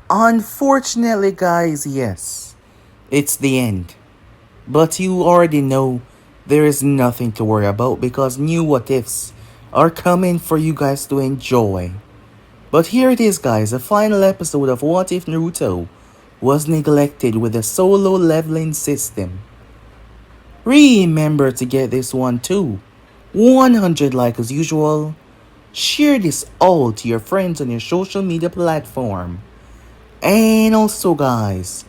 Unfortunately, guys, yes, it's the end. But you already know there is nothing to worry about because new what ifs are coming for you guys to enjoy. But here it is, guys, the final episode of What If Naruto was neglected with a solo leveling system. Remember to get this one too. 100 like as usual. Share this all to your friends on your social media platform. And also, guys,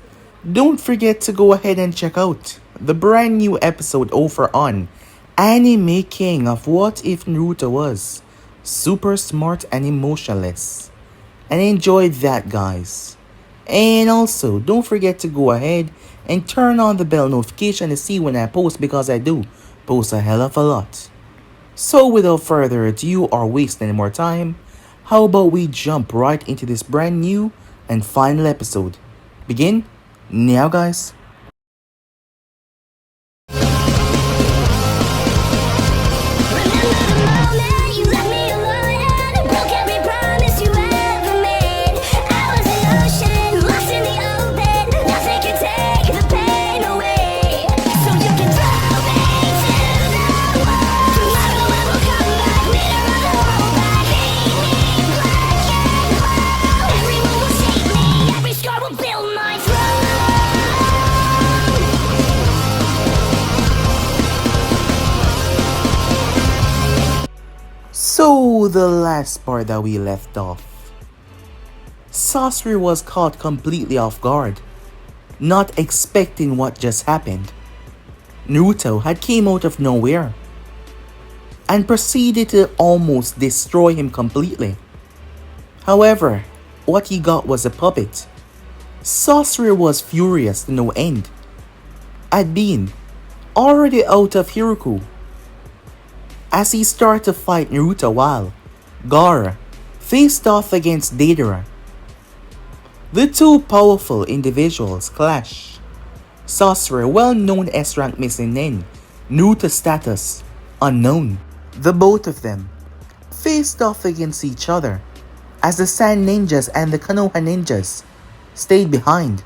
don't forget to go ahead and check out the brand new episode over on Anime King of What If Naruto Was Super Smart and Emotionless. And enjoy that, guys. And also, don't forget to go ahead and turn on the bell notification to see when I post because I do post a hell of a lot. So without further ado or waste any more time, how about we jump right into this brand new and final episode. Begin now, guys. So, the last part that we left off. Sasori was caught completely off guard, not expecting what just happened. Naruto had came out of nowhere and proceeded to almost destroy him completely. However, what he got was a puppet. Sasori was furious to no end at being already out of Hiroku as he started to fight Naruto while Gaara faced off against Deidara. The two powerful individuals clash. Sasori, well known S-rank missing nin, Naruto status unknown. The both of them faced off against each other as the Sand Ninjas and the Konoha Ninjas stayed behind.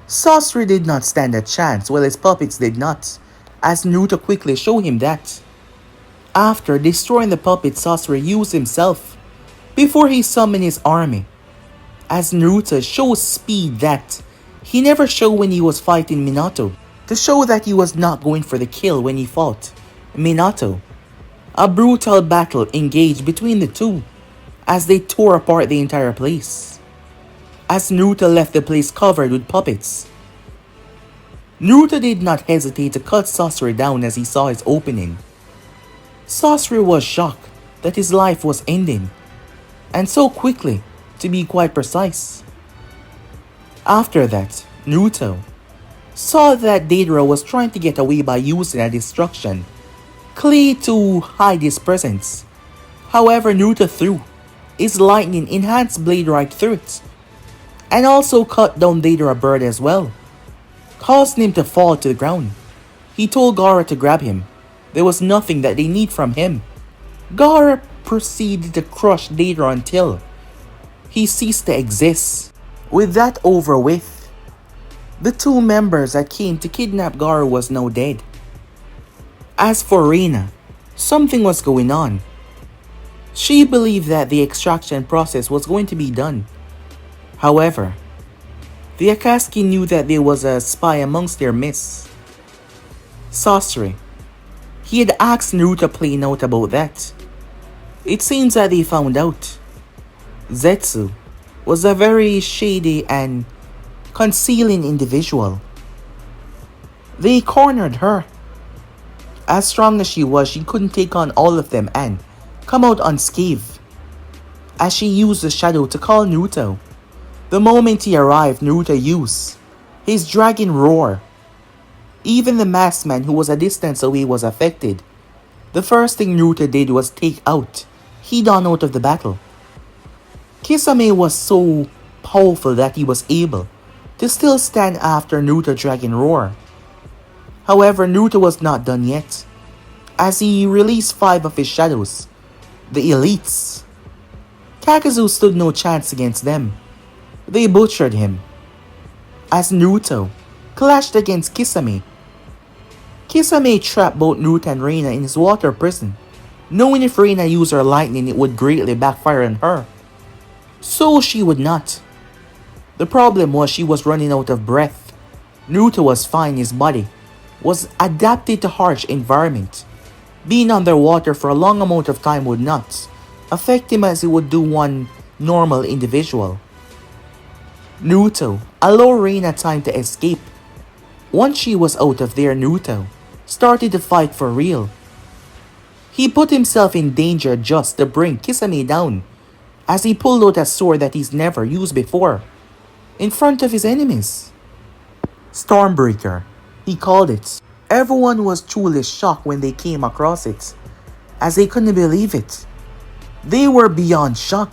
Sasori did not stand a chance while his puppets did not, as Naruto quickly showed him that. After destroying the puppet, Sasori used himself before he summoned his army, as Naruto shows speed that he never showed when he was fighting Minato, to show that he was not going for the kill when he fought Minato. A brutal battle engaged between the two as they tore apart the entire place, as Naruto left the place covered with puppets. Naruto did not hesitate to cut Sasori down as he saw his opening. Sasori was shocked that his life was ending, and so quickly, to be quite precise. After that, Naruto saw that Deidara was trying to get away by using a destruction clay to hide his presence. However, Naruto threw his lightning enhanced blade right through it, and also cut down Deidara bird as well, causing him to fall to the ground. He told Gaara to grab him. There was nothing that they need from him. Gaara proceeded to crush Deidara until he ceased to exist. With that over with, the two members that came to kidnap Gaara was now dead. As for Reina, something was going on. She believed that the extraction process was going to be done. However, the Akatsuki knew that there was a spy amongst their midst. Sasori. He had asked Naruto plain out about that. It seems that they found out. Zetsu was a very shady and concealing individual. They cornered her. As strong as she was, she couldn't take on all of them and come out unscathed, as she used the shadow to call Naruto. The moment he arrived, Naruto used his dragon roar. Even the masked man who was a distance away was affected. The first thing Naruto did was take out Hidan out of the battle. Kisame was so powerful that he was able to still stand after Naruto Dragon Roar. However, Naruto was not done yet, as he released 5 of his shadows, the elites. Kakazu stood no chance against them. They butchered him. As Naruto clashed against Kisame, Kisame trapped both Naruto and Reina in his water prison, knowing if Reina used her lightning it would greatly backfire on her. So she would not. The problem was she was running out of breath. Naruto was fine, his body was adapted to harsh environment. Being underwater for a long amount of time would not affect him as it would do one normal individual. Naruto allowed Reina time to escape. Once she was out of there, Naruto started to fight for real. He put himself in danger just to bring Kisame down, as he pulled out a sword that he's never used before, in front of his enemies. Stormbreaker, he called it. Everyone was truly shocked when they came across it, as they couldn't believe it. They were beyond shock.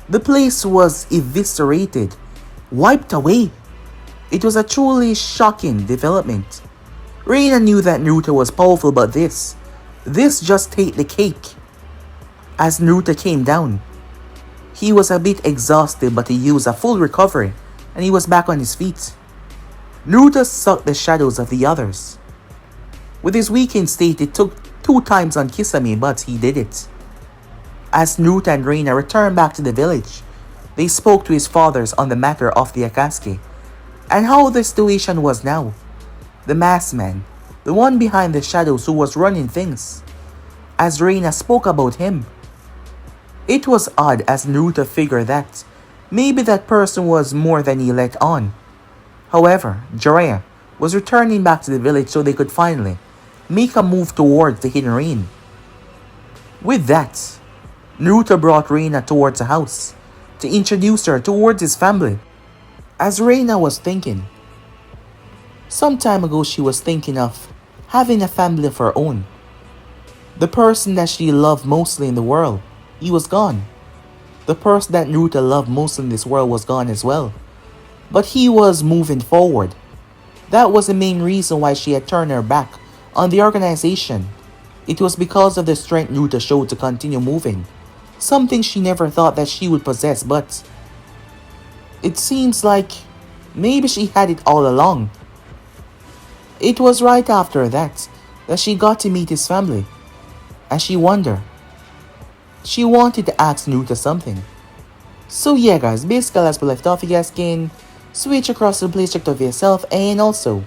The place was eviscerated, wiped away. It was a truly shocking development. Reina knew that Naruto was powerful, but this just take the cake. As Naruto came down, he was a bit exhausted, but he used a full recovery and he was back on his feet. Naruto sucked the shadows of the others. With his weakened state, it took 2 times on Kisame, but he did it. As Naruto and Reina returned back to the village, they spoke to his fathers on the matter of the Akatsuki and how the situation was now. The masked man, the one behind the shadows who was running things. As Reina spoke about him, it was odd as Naruto figured that maybe that person was more than he let on. However, Jiraiya was returning back to the village so they could finally make a move towards the hidden rain. With that, Naruto brought Reina towards the house to introduce her towards his family. As Reina was thinking, some time ago she was thinking of having a family of her own. The person that she loved mostly in the world, he was gone. The person that Naruto loved most in this world was gone as well. But he was moving forward. That was the main reason why she had turned her back on the organization. It was because of the strength Naruto showed to continue moving. Something she never thought that she would possess, but it seems like maybe she had it all along. It was right after that she got to meet his family, and she wondered. She wanted to ask Naruto something. So yeah guys, basically as we left off, you guys can switch across to the place, check it out for yourself, and also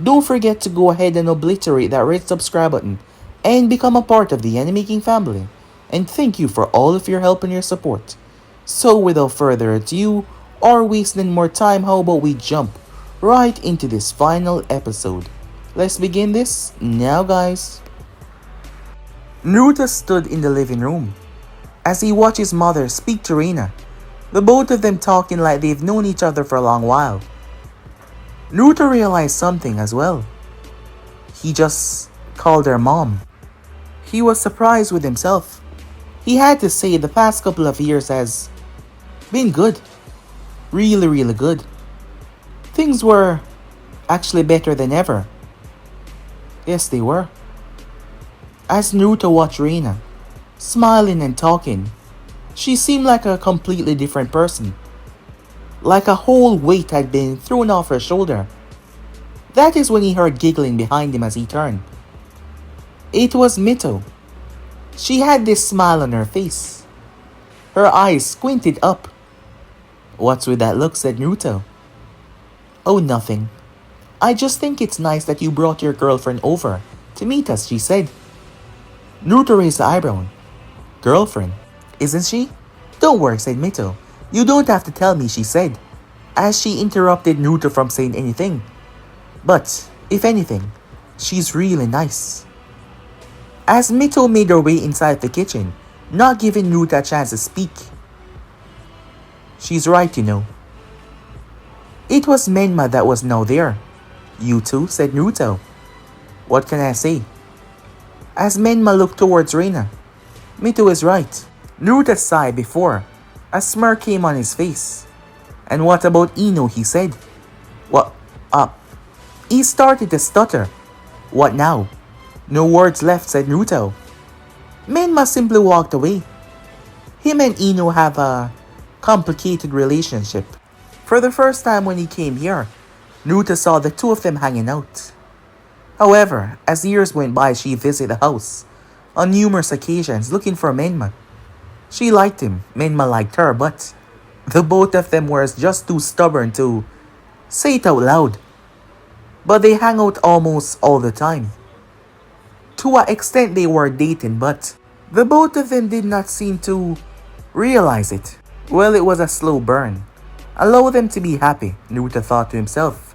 don't forget to go ahead and obliterate that red subscribe button and become a part of the Anime King family. And thank you for all of your help and your support. So without further ado, or wasting more time, how about we jump right into this final episode. Let's begin this now guys. Naruto stood in the living room as he watched his mother speak to Reina, the both of them talking like they've known each other for a long while. Naruto realized something as well. He just called her mom. He was surprised with himself. He had to say the past couple of years has been good. Really good. Things were actually better than ever. Yes, they were. As Naruto watched Reina, smiling and talking, she seemed like a completely different person. Like a whole weight had been thrown off her shoulder. That is when he heard giggling behind him as he turned. It was Mito. She had this smile on her face. Her eyes squinted up. "What's with that look?" said Naruto. "Oh, nothing. I just think it's nice that you brought your girlfriend over to meet us," she said. Naruto raised an eyebrow. "Girlfriend? Isn't she?" "Don't worry," said Mito. "You don't have to tell me," she said, as she interrupted Naruto from saying anything. "But, if anything, she's really nice." As Mito made her way inside the kitchen, not giving Naruto a chance to speak. "She's right, you know." It was Menma that was now there. "You too?" said Naruto. "What can I say?" As Menma looked towards Reina. "Mito is right." Naruto sighed before a smirk came on his face. "And what about Ino?" he said. "What? He started to stutter. "What now?" "No words left," said Naruto. Menma simply walked away. Him and Ino have a complicated relationship. For the first time when he came here, Naruto saw the two of them hanging out. However, as years went by, she visited the house on numerous occasions looking for Menma. She liked him, Menma liked her, but the both of them were just too stubborn to say it out loud. But they hang out almost all the time. To an extent they were dating, but the both of them did not seem to realize it. Well, it was a slow burn. Allow them to be happy, Naruto thought to himself.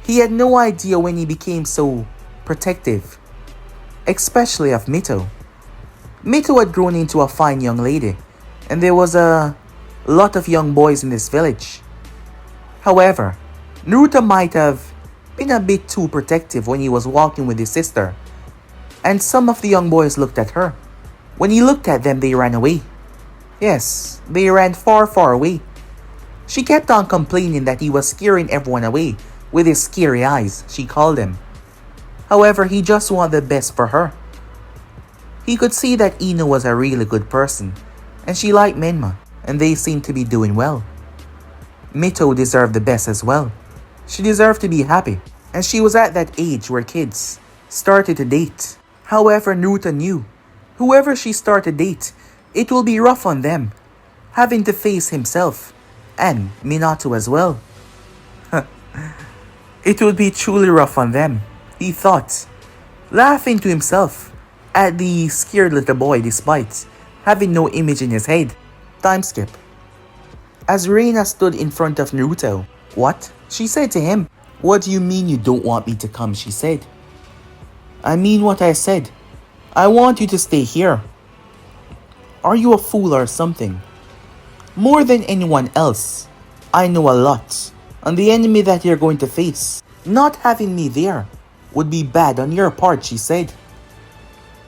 He had no idea when he became so protective, especially of Mito. Mito had grown into a fine young lady, and there was a lot of young boys in this village. However, Naruto might have been a bit too protective when he was walking with his sister, and some of the young boys looked at her. When he looked at them, they ran away. Yes, they ran far, far away. She kept on complaining that he was scaring everyone away with his scary eyes, she called him. However, he just wanted the best for her. He could see that Ino was a really good person, and she liked Menma, and they seemed to be doing well. Mito deserved the best as well. She deserved to be happy, and she was at that age where kids started to date. However, Naruto knew, whoever she started to date, it will be rough on them, having to face himself, and Minato as well. It would be truly rough on them, he thought, laughing to himself at the scared little boy despite having no image in his head. Time skip. As Reina stood in front of Naruto, "What?" she said to him. "What do you mean you don't want me to come?" she said. "I mean what I said. I want you to stay here. Are you a fool or something? More than anyone else, I know a lot on the enemy that you're going to face. Not having me there would be bad on your part," she said.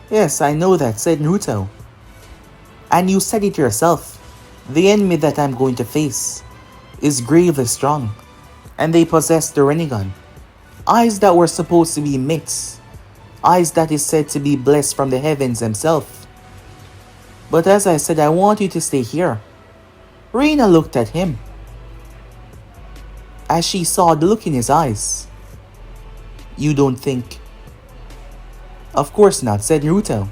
"Yes, I know that," said Naruto. "And you said it yourself. The enemy that I'm going to face is gravely strong, and they possess the Rinnegan. Eyes that were supposed to be myths. Eyes that is said to be blessed from the heavens himself. But as I said, I want you to stay here." Reina looked at him as she saw the look in his eyes. "You don't think?" "Of course not," said Naruto.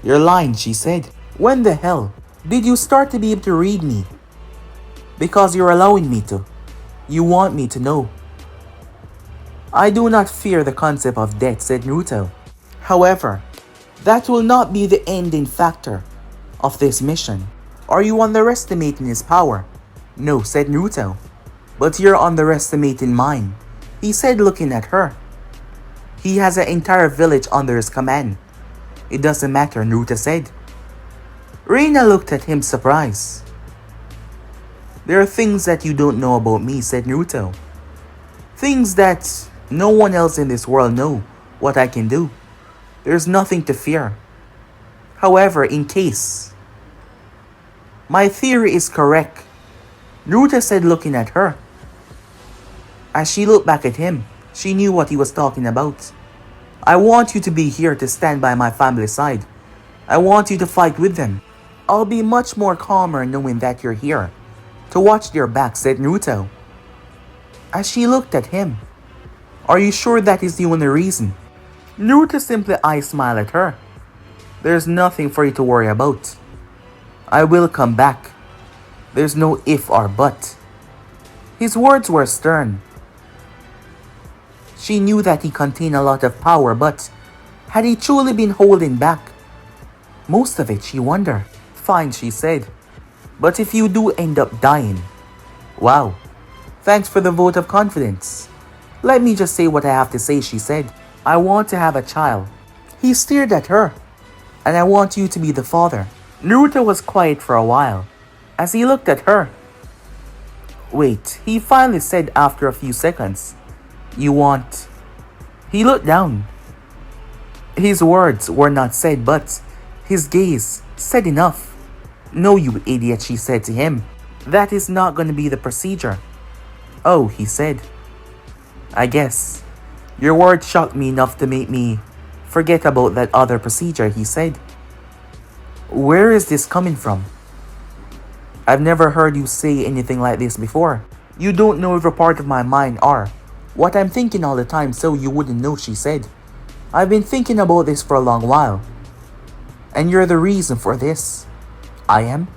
"You're lying," she said. "When the hell did you start to be able to read me?" "Because you're allowing me to. You want me to know." "I do not fear the concept of death," said Naruto. "However, that will not be the ending factor of this mission. Are you underestimating his power?" "No," said Naruto. "But you're underestimating mine," he said, looking at her. "He has an entire village under his command." "It doesn't matter," Naruto said. Reina looked at him surprised. "There are things that you don't know about me," said Naruto. "Things that no one else in this world know what I can do. There's nothing to fear. However, in case my theory is correct," Naruto said, looking at her. As she looked back at him, she knew what he was talking about. "I want you to be here to stand by my family's side. I want you to fight with them. I'll be much more calmer knowing that you're here to watch their back," said Naruto. As she looked at him, "Are you sure that is the only reason?" Naruto simply smiled at her. "There's nothing for you to worry about. I will come back. There's no if or but." His words were stern. She knew that he contained a lot of power, but had he truly been holding back most of it, she wondered. "Fine," she said. "But if you do end up dying, wow, thanks for the vote of confidence. Let me just say what I have to say," she said. "I want to have a child." He stared at her. "And I want you to be the father." Naruto was quiet for a while as he looked at her. "Wait," he finally said after a few seconds. "You want..." He looked down. His words were not said, but his gaze said enough. "No, you idiot," she said to him. "That is not going to be the procedure." "Oh," he said. "I guess. Your words shocked me enough to make me forget about that other procedure," he said. "Where is this coming from?" I've never heard you say anything like this before. You don't know every part of my mind or what I'm thinking all the time, so you wouldn't know, she said. I've been thinking about this for a long while. And you're the reason for this. I am?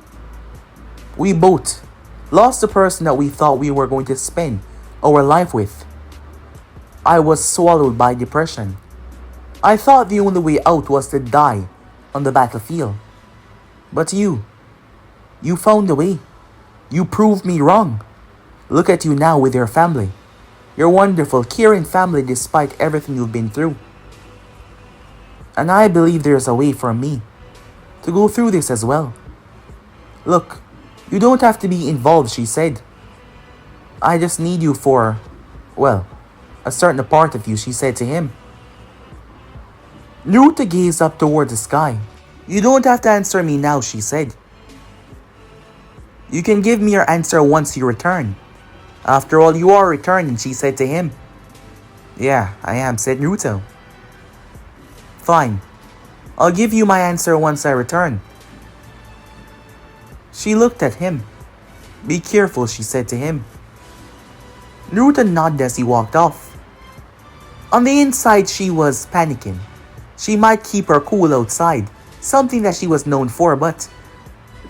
We both lost the person that we thought we were going to spend our life with. I was swallowed by depression. I thought the only way out was to die on the battlefield. But you found a way. You proved me wrong. Look at you now with your family. Your wonderful, caring family despite everything you've been through. And I believe there's a way for me to go through this as well. Look, you don't have to be involved, she said. I just need you for, well, a certain part of you, she said to him. Naruto gazed up toward the sky. You don't have to answer me now, she said. You can give me your answer once you return. After all, you are returning, she said to him. Yeah, I am, said Naruto. Fine. I'll give you my answer once I return. She looked at him. Be careful, she said to him. Naruto nodded as he walked off. On the inside, she was panicking. She might keep her cool outside, something that she was known for, but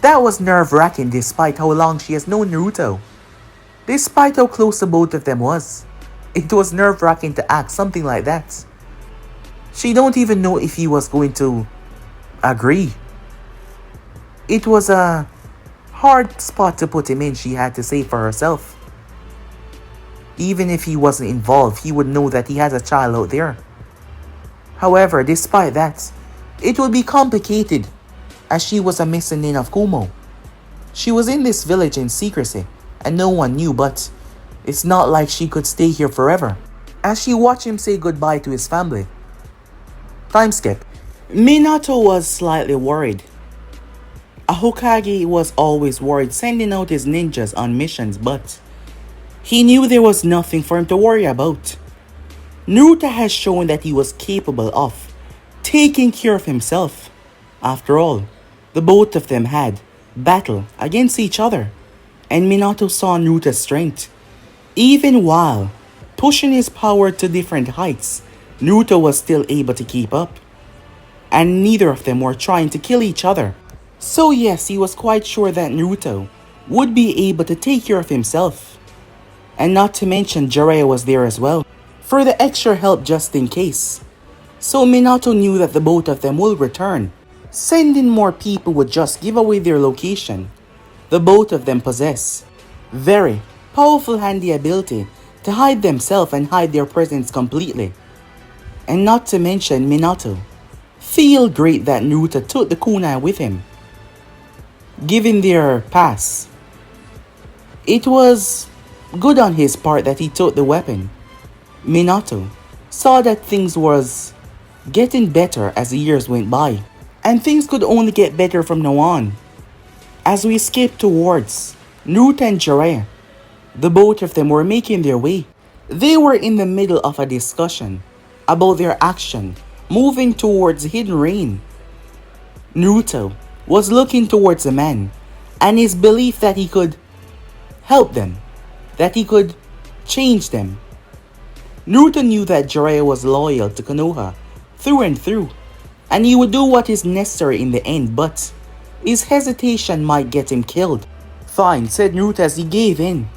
that was nerve-wracking despite how long she has known Naruto. Despite how close the both of them was, it was nerve-wracking to act something like that. She don't even know if he was going to agree. It was a hard spot to put him in, she had to say for herself. Even if he wasn't involved, he would know that he has a child out there. However, despite that, it would be complicated as she was a missing of Kumo. She was in this village in secrecy and no one knew, but it's not like she could stay here forever. As she watched him say goodbye to his family. Time skip. Minato was slightly worried. A Hokage was always worried sending out his ninjas on missions, but he knew there was nothing for him to worry about. Naruto has shown that he was capable of taking care of himself. After all, the both of them had battle against each other, and Minato saw Naruto's strength. Even while pushing his power to different heights, Naruto was still able to keep up. And neither of them were trying to kill each other. So yes, he was quite sure that Naruto would be able to take care of himself. And not to mention Jiraiya was there as well, for the extra help just in case. So Minato knew that the both of them will return. Sending more people would just give away their location. The both of them possess very powerful handy ability to hide themselves and hide their presence completely. And not to mention Minato feel great that Naruto took the kunai with him. Given their past, it was good on his part that he took the weapon. Minato saw that things was getting better as the years went by, and things could only get better from now on. As we skip towards Naruto and Jiraiya, the both of them were making their way. They were in the middle of a discussion about their action moving towards Hidden Rain. Naruto was looking towards the man and his belief that he could help them, that he could change them. Naruto knew that Jiraiya was loyal to Konoha through and through, and he would do what is necessary in the end, but his hesitation might get him killed. Fine, said Naruto as he gave in.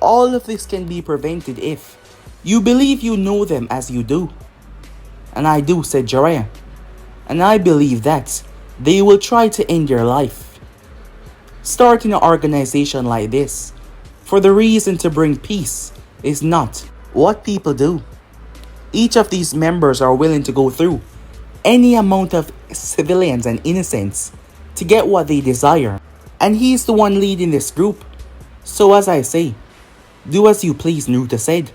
All of this can be prevented if you believe you know them as you do. And I do, said Jiraiya. And I believe that they will try to end your life. Starting an organization like this for the reason to bring peace is not what people do. Each of these members are willing to go through any amount of civilians and innocents to get what they desire. And he's the one leading this group. So as I say, do as you please, Naruto said.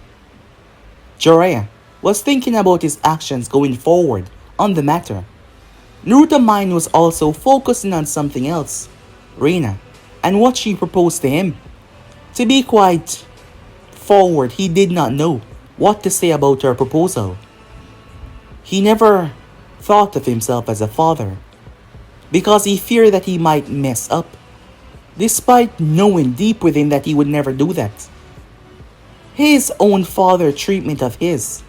Jiraiya was thinking about his actions going forward on the matter. Naruto's mind was also focusing on something else, Reina, and what she proposed to him. To be quite forward, he did not know what to say about her proposal. He never thought of himself as a father because he feared that he might mess up. despite knowing deep within that he would never do that. His own father treatment of his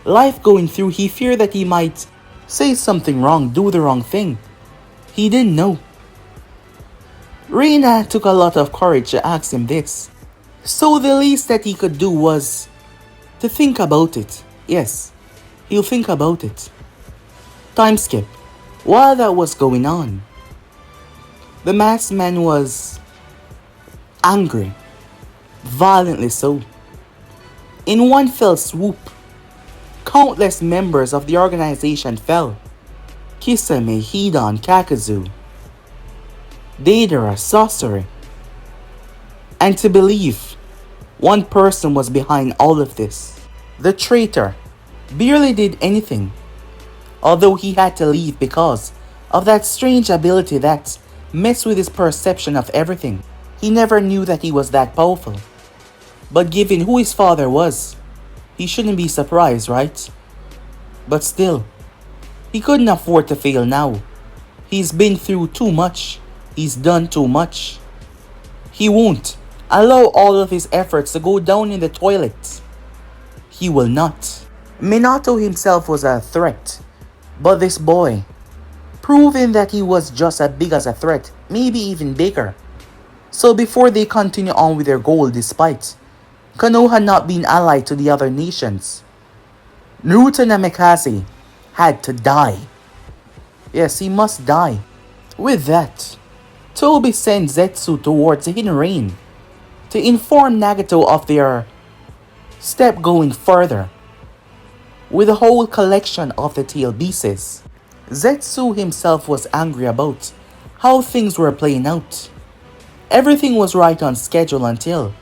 life going through, he feared that he might say something wrong, do the wrong thing. He didn't know. Reina took a lot of courage to ask him this. So the least that he could do was to think about it. Yes, he'll think about it. Time skip. While that was going on, the masked man was angry, violently so. In one fell swoop, countless members of the organization fell. Kisame, Hidan, Kakazu, Deidara, Sorcery. And to believe one person was behind all of this. The traitor barely did anything, although he had to leave because of that strange ability that messed with his perception of everything. He never knew that he was that powerful. But given who his father was, he shouldn't be surprised, right? But still, he couldn't afford to fail now. He's been through too much. He's done too much. He won't allow all of his efforts to go down in the toilet. He will not. Minato himself was a threat, but this boy, proving that he was just as big as a threat, maybe even bigger. So before they continue on with their goal, despite Konoha not being allied to the other nations, Naruto Namikaze had to die. Yes, he must die. With that, Tobi sent Zetsu towards the Hidden Rain to inform Nagato of their step going further with a whole collection of the tail pieces. Zetsu himself was angry about how things were playing out. Everything was right on schedule until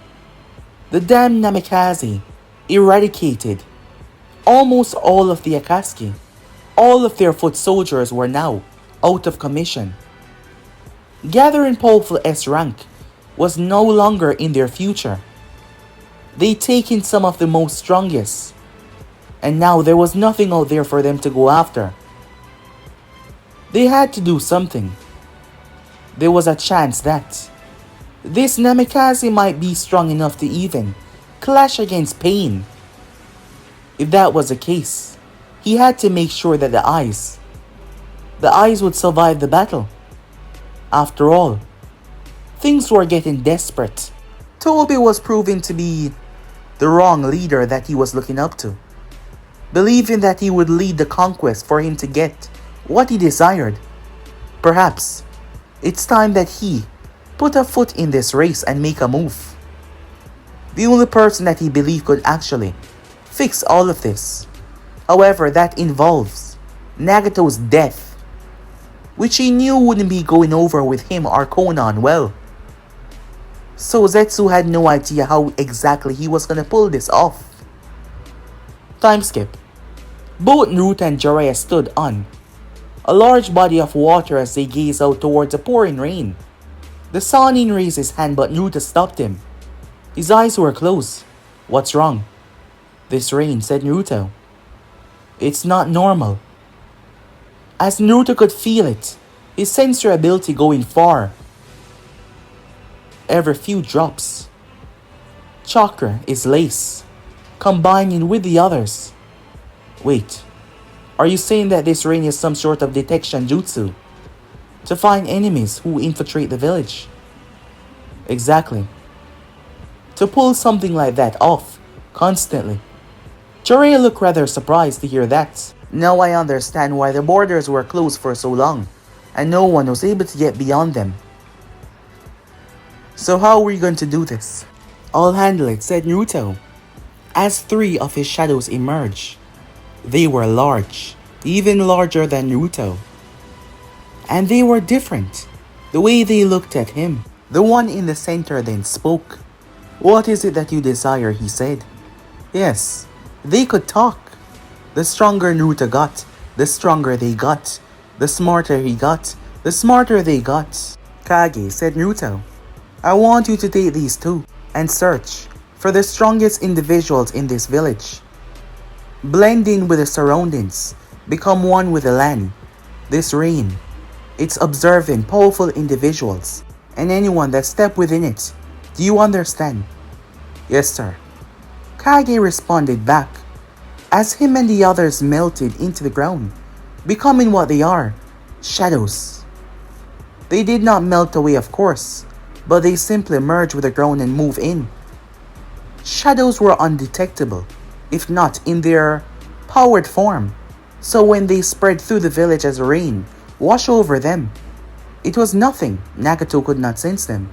the damn Namikaze eradicated almost all of the Akatsuki. All of their foot soldiers were now out of commission. Gathering powerful S rank was no longer in their future. They'd taken some of the most strongest, and now there was nothing out there for them to go after. They had to do something. There was a chance that this Namikaze might be strong enough to even clash against Pain. If that was the case, he had to make sure that the eyes would survive the battle. After all, things were getting desperate. Tobi was proving to be the wrong leader that he was looking up to, believing that he would lead the conquest for him to get what he desired. Perhaps it's time that he put a foot in this race and make a move. The only person that he believed could actually fix all of this. However, that involves Nagato's death, which he knew wouldn't be going over with him or Konan well. So Zetsu had no idea how exactly he was gonna pull this off. Time skip. Both Naruto and Jiraiya stood on a large body of water as they gazed out towards the pouring rain. The Sannin raised his hand, but Naruto stopped him. His eyes were closed. What's wrong? This rain, said Naruto. It's not normal. As Naruto could feel it, his sensory ability going far. Every few drops. Chakra is lace, combining with the others. Wait, are you saying that this rain is some sort of detection jutsu to find enemies who infiltrate the village? Exactly. To pull something like that off constantly. Jiraiya looked rather surprised to hear that. Now I understand why the borders were closed for so long, and no one was able to get beyond them. So how are we going to do this? I'll handle it, said Naruto, as three of his shadows emerged. They were large, even larger than Naruto. And they were different, the way they looked at him. The one in the center then spoke. What is it that you desire, he said. Yes, they could talk. The stronger Naruto got, the stronger they got. The smarter he got, the smarter they got. Kage, said Naruto, I want you to take these two and search for the strongest individuals in this village. Blend in with the surroundings, become one with the land. This rain, it's observing powerful individuals. and anyone that stepped within it. Do you understand? Yes, sir. Kage responded back, as him and the others melted into the ground, becoming what they are, shadows. They did not melt away, of course, but they simply merged with the ground and moved in. Shadows were undetectable, if not in their powered form, so when they spread through the village as rain washed over them, it was nothing. Nagato could not sense them.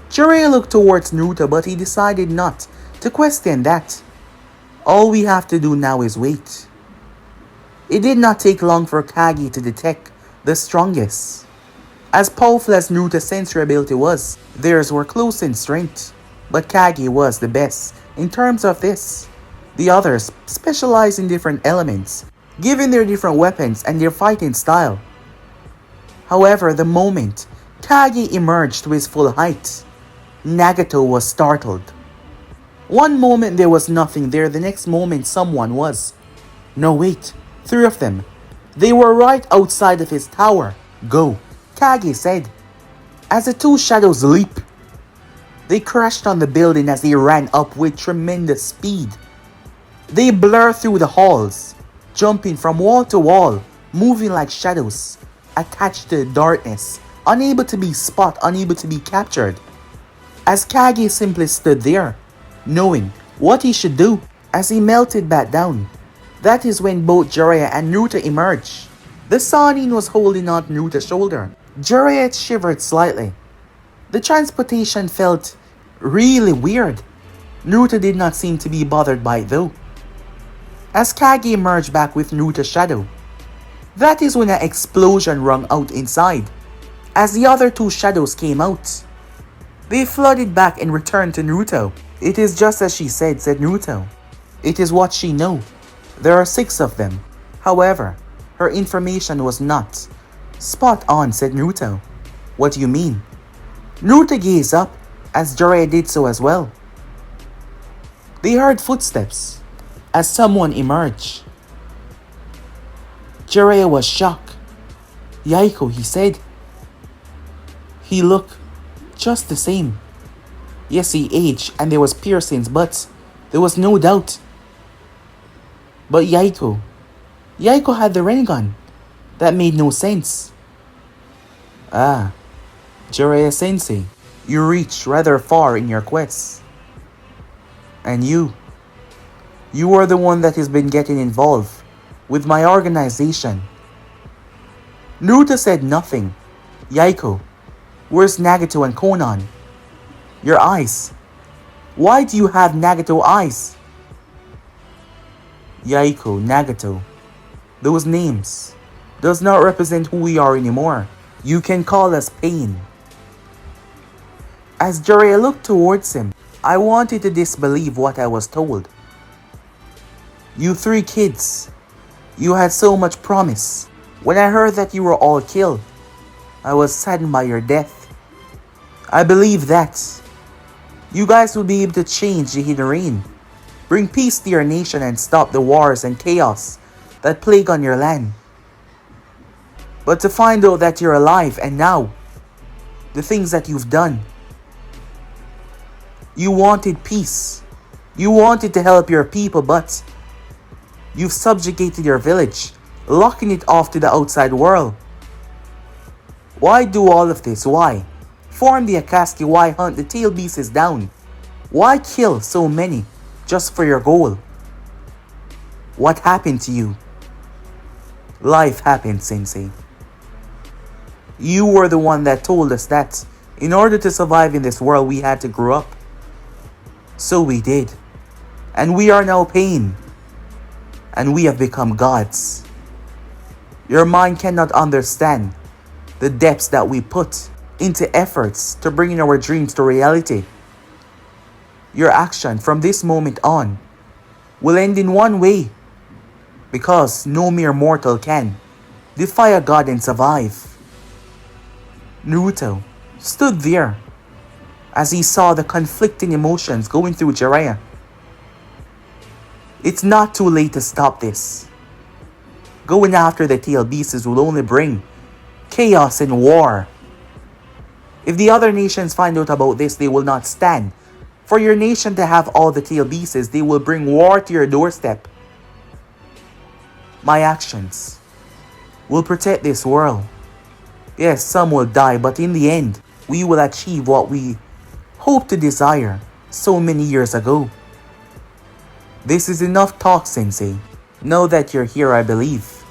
Jiraiya looked towards Naruto, but he decided not to question that. All we have to do now is wait. It did not take long for Kage to detect the strongest. As powerful as Naruto's sensory ability was, theirs were close in strength, but Kage was the best in terms of this. The others specialized in different elements, given their different weapons and their fighting style. However, the moment Kage emerged to his full height, Nagato was startled. One moment there was nothing there, the next moment someone was. No, wait, 3 of them. They were right outside of his tower. Go, Kage said, as the 2 shadows leaped. They crashed on the building as they ran up with tremendous speed. They blurred through the halls, jumping from wall to wall, moving like shadows, attached to the darkness, unable to be spotted, unable to be captured. As Kage simply stood there, knowing what he should do, as he melted back down. That is when both Jiraiya and Naruto emerged. The Sannin was holding on to Naruto's shoulder. Jiraiya shivered slightly. The transportation felt really weird. Naruto did not seem to be bothered by it though. As Kage emerged back with Naruto's shadow, that is when an explosion rang out inside. As the other 2 shadows came out, they flooded back and returned to Naruto. It is just as she said Naruto. It is what she knew. There are 6 of them. However, her information was not spot on, said Naruto. What do you mean? Naruto gazed up, as Jiraiya did so as well. They heard footsteps as someone emerged. Jiraiya was shocked. Yaiko, he said. He looked just the same. Yes, he aged and there was piercings, but there was no doubt. But Yaiko had the Rinnegan. That made no sense. Ah, Jiraiya-sensei, you reached rather far in your quest. And you are the one that has been getting involved with my organization. Naruto said nothing. Yaiko, where's Nagato and Konan? Your eyes. Why do you have Nagato eyes? Yaiko, Nagato. Those names does not represent who we are anymore. You can call us pain. As Jiraiya looked towards him, I wanted to disbelieve what I was told. You 3 kids, you had so much promise. When I heard that you were all killed, I was saddened by your death. I believe that you guys will be able to change the hidden rain, bring peace to your nation and stop the wars and chaos that plague on your land. But to find out that you're alive and now, the things that you've done, you wanted peace. You wanted to help your people, but you've subjugated your village, locking it off to the outside world. Why do all of this? Why? Form the Akatsuki, why hunt the tail beasts down? Why kill so many just for your goal? What happened to you? Life happened, Sensei. You were the one that told us that in order to survive in this world we had to grow up. So we did. And we are now pain. And we have become gods. Your mind cannot understand the depths that we put into efforts to bring our dreams to reality. Your action from this moment on will end in one way, because no mere mortal can defy a god and survive. Naruto stood there as he saw the conflicting emotions going through Jiraiya. It's not too late to stop this. Going after the tail beasts will only bring chaos and war. If the other nations find out about this, they will not stand. For your nation to have all the tail pieces, they will bring war to your doorstep. My actions will protect this world. Yes, some will die, but in the end, we will achieve what we hoped to desire so many years ago. This is enough talk, Sensei. Know that you're here, I believe.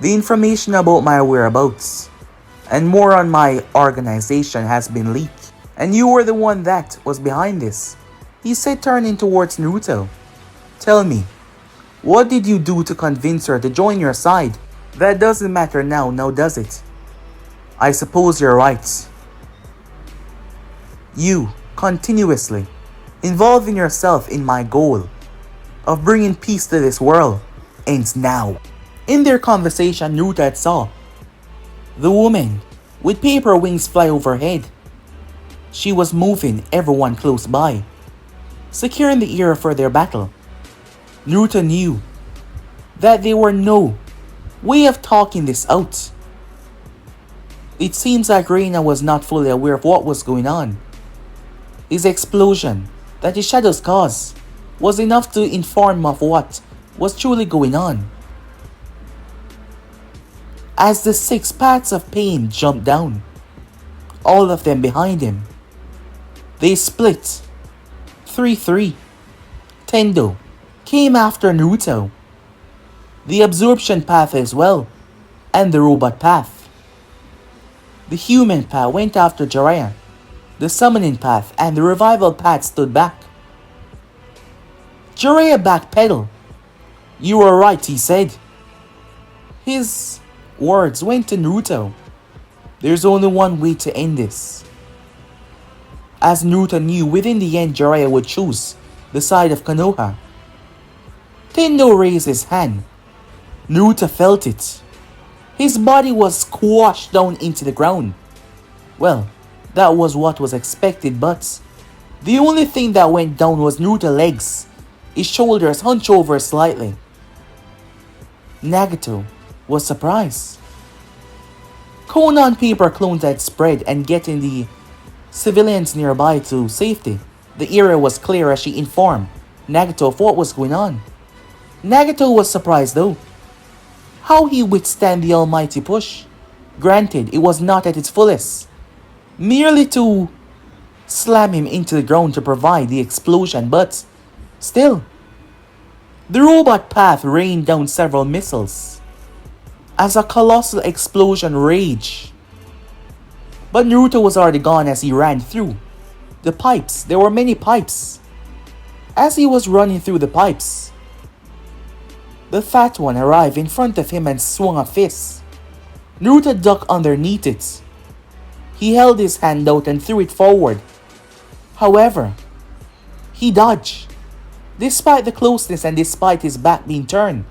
The information about my whereabouts and more on my organization has been leaked. And you were the one that was behind this. He said, turning towards Naruto. Tell me, what did you do to convince her to join your side? That doesn't matter now does it? I suppose you're right. You, continuously, involving yourself in my goal of bringing peace to this world, ends now. In their conversation, Naruto saw the woman with paper wings fly overhead. She was moving everyone close by, securing the area for their battle. Naruto knew that there were no way of talking this out. It seems like Reina was not fully aware of what was going on. His explosion that his shadows caused was enough to inform him of what was truly going on. As the 6 paths of pain jumped down, all of them behind him, they split 3-3. Tendo came after Naruto, the absorption path as well, and the robot path. The human path went after Jiraiya. The summoning path and the revival path stood back. Jiraiya backpedaled. You were right, he said. His words went to Naruto. There's only one way to end this. As Naruto knew, within the end Jiraiya would choose the side of Konoha. Tendo raised his hand. Naruto felt it. His body was squashed down into the ground. Well, that was what was expected, but the only thing that went down was Naruto's legs. His shoulders hunched over slightly. Nagato was surprised. Conan paper clones had spread and getting the civilians nearby to safety. The area was clear as she informed Nagato of what was going on. Nagato was surprised though. How he withstand the almighty push? Granted, it was not at its fullest. Merely to slam him into the ground to provide the explosion, but still. The robot path rained down several missiles as a colossal explosion raged. But Naruto was already gone as he ran through the pipes. There were many pipes. As he was running through the pipes, the fat one arrived in front of him and swung a fist. Naruto ducked underneath it. He held his hand out and threw it forward. However, he dodged. Despite the closeness and despite his back being turned,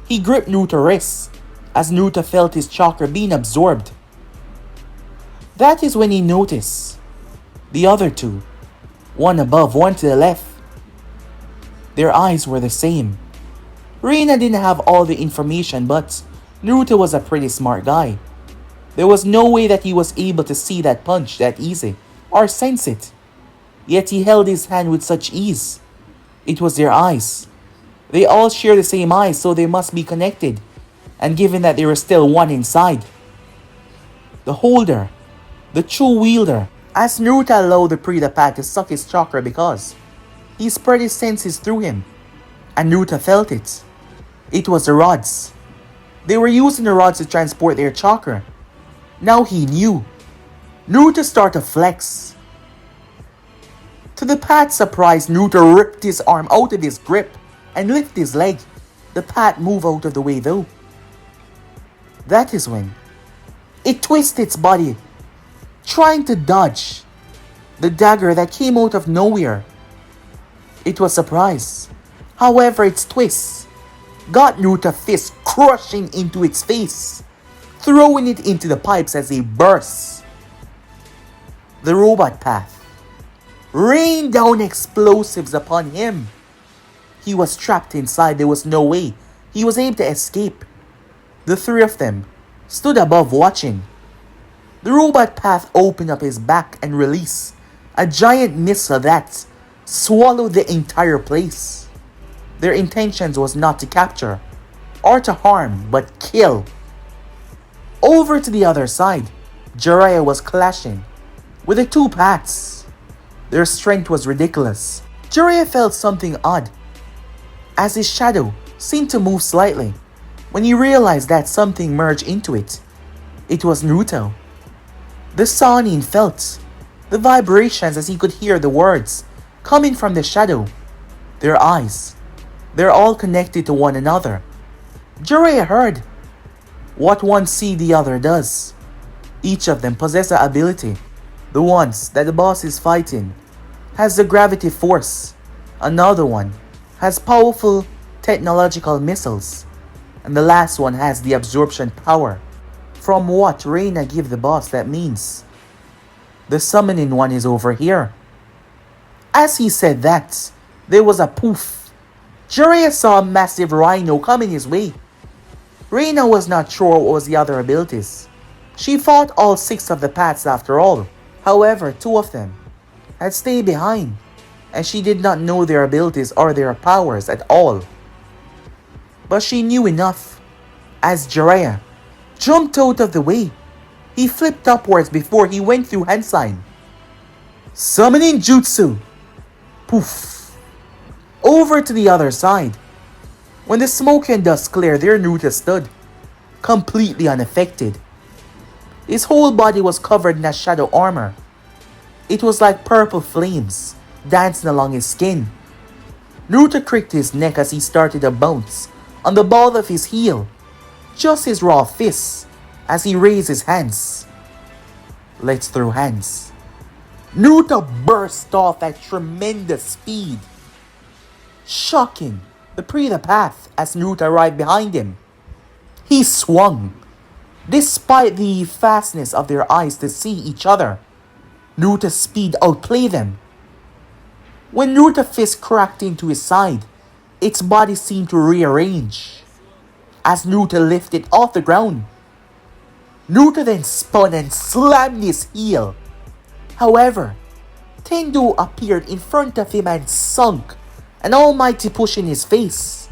he gripped Naruto's wrist as Naruto felt his chakra being absorbed. That is when he noticed the other two, one above, one to the left. Their eyes were the same. Reina didn't have all the information, but Naruto was a pretty smart guy. There was no way that he was able to see that punch that easy or sense it. Yet he held his hand with such ease. It was their eyes. They all share the same eyes, so they must be connected. And given that there is still one inside, the holder, the true wielder, as Naruto allowed the Prida Path to suck his chakra because he spread his senses through him, and Naruto felt it. It was the rods. They were using the rods to transport their chakra. Now he knew. Naruto started to flex. To the Path's surprise, Naruto ripped his arm out of his grip and lifted his leg. The Path moved out of the way though. That is when it twisted its body, trying to dodge the dagger that came out of nowhere. It was surprised. However, its twist got Naruto's fist crushing into its face, throwing it into the pipes as they burst. The robot path rained down explosives upon him. He was trapped inside. There was no way he was able to escape. The three of them stood above watching. The robot path opened up his back and released a giant missile that swallowed the entire place. Their intentions was not to capture or to harm, but kill. Over to the other side, Jiraiya was clashing with the two paths. Their strength was ridiculous. Jiraiya felt something odd as his shadow seemed to move slightly. When he realized that something merged into it, it was Naruto. The Sannin felt the vibrations as he could hear the words coming from the shadow. Their eyes, they're all connected to one another. Jiraiya heard what one sees the other does. Each of them possess an ability. The ones that the boss is fighting has the gravity force. Another one has powerful technological missiles. And the last one has the absorption power. From what Reina gave the boss, that means the summoning one is over here. As he said that, there was a poof. Jiraiya saw a massive rhino coming his way. Reina was not sure what was the other abilities. She fought all 6 of the paths after all. However, 2 of them had stayed behind, and she did not know their abilities or their powers at all. But she knew enough. As Jiraiya jumped out of the way, he flipped upwards before he went through hand sign. Summoning Jutsu! Poof! Over to the other side. When the smoke and dust cleared, there Naruto stood, completely unaffected. His whole body was covered in a shadow armor. It was like purple flames dancing along his skin. Naruto cricked his neck as he started to bounce on the ball of his heel, just his raw fists as he raised his hands. Let's throw hands. Naruto burst off at tremendous speed, shocking the Prida path as Naruto arrived behind him. He swung. Despite the fastness of their eyes to see each other, Naruto's speed outplayed them. When Naruto's fist cracked into his side, its body seemed to rearrange. As Naruto lifted off the ground, Naruto then spun and slammed his heel. However, Tendo appeared in front of him and sunk an almighty push in his face.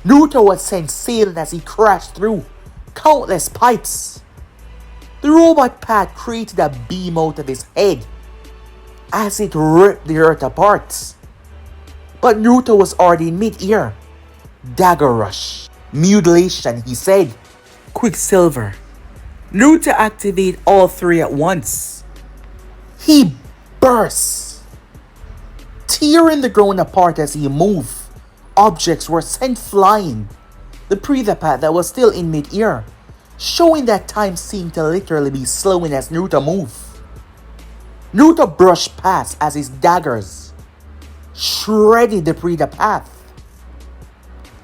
Naruto was sent sailing as he crashed through countless pipes. The robot path created a beam out of his head as it ripped the earth apart. But Naruto was already in mid-air. Dagger rush. Mutilation, he said. Quicksilver. Naruto activated all 3 at once. He burst, tearing the ground apart as he moved. Objects were sent flying. The Prida path that was still in mid-air, showing that time seemed to literally be slowing as Naruto moved. Naruto brushed past as his daggers shredded the Prida path.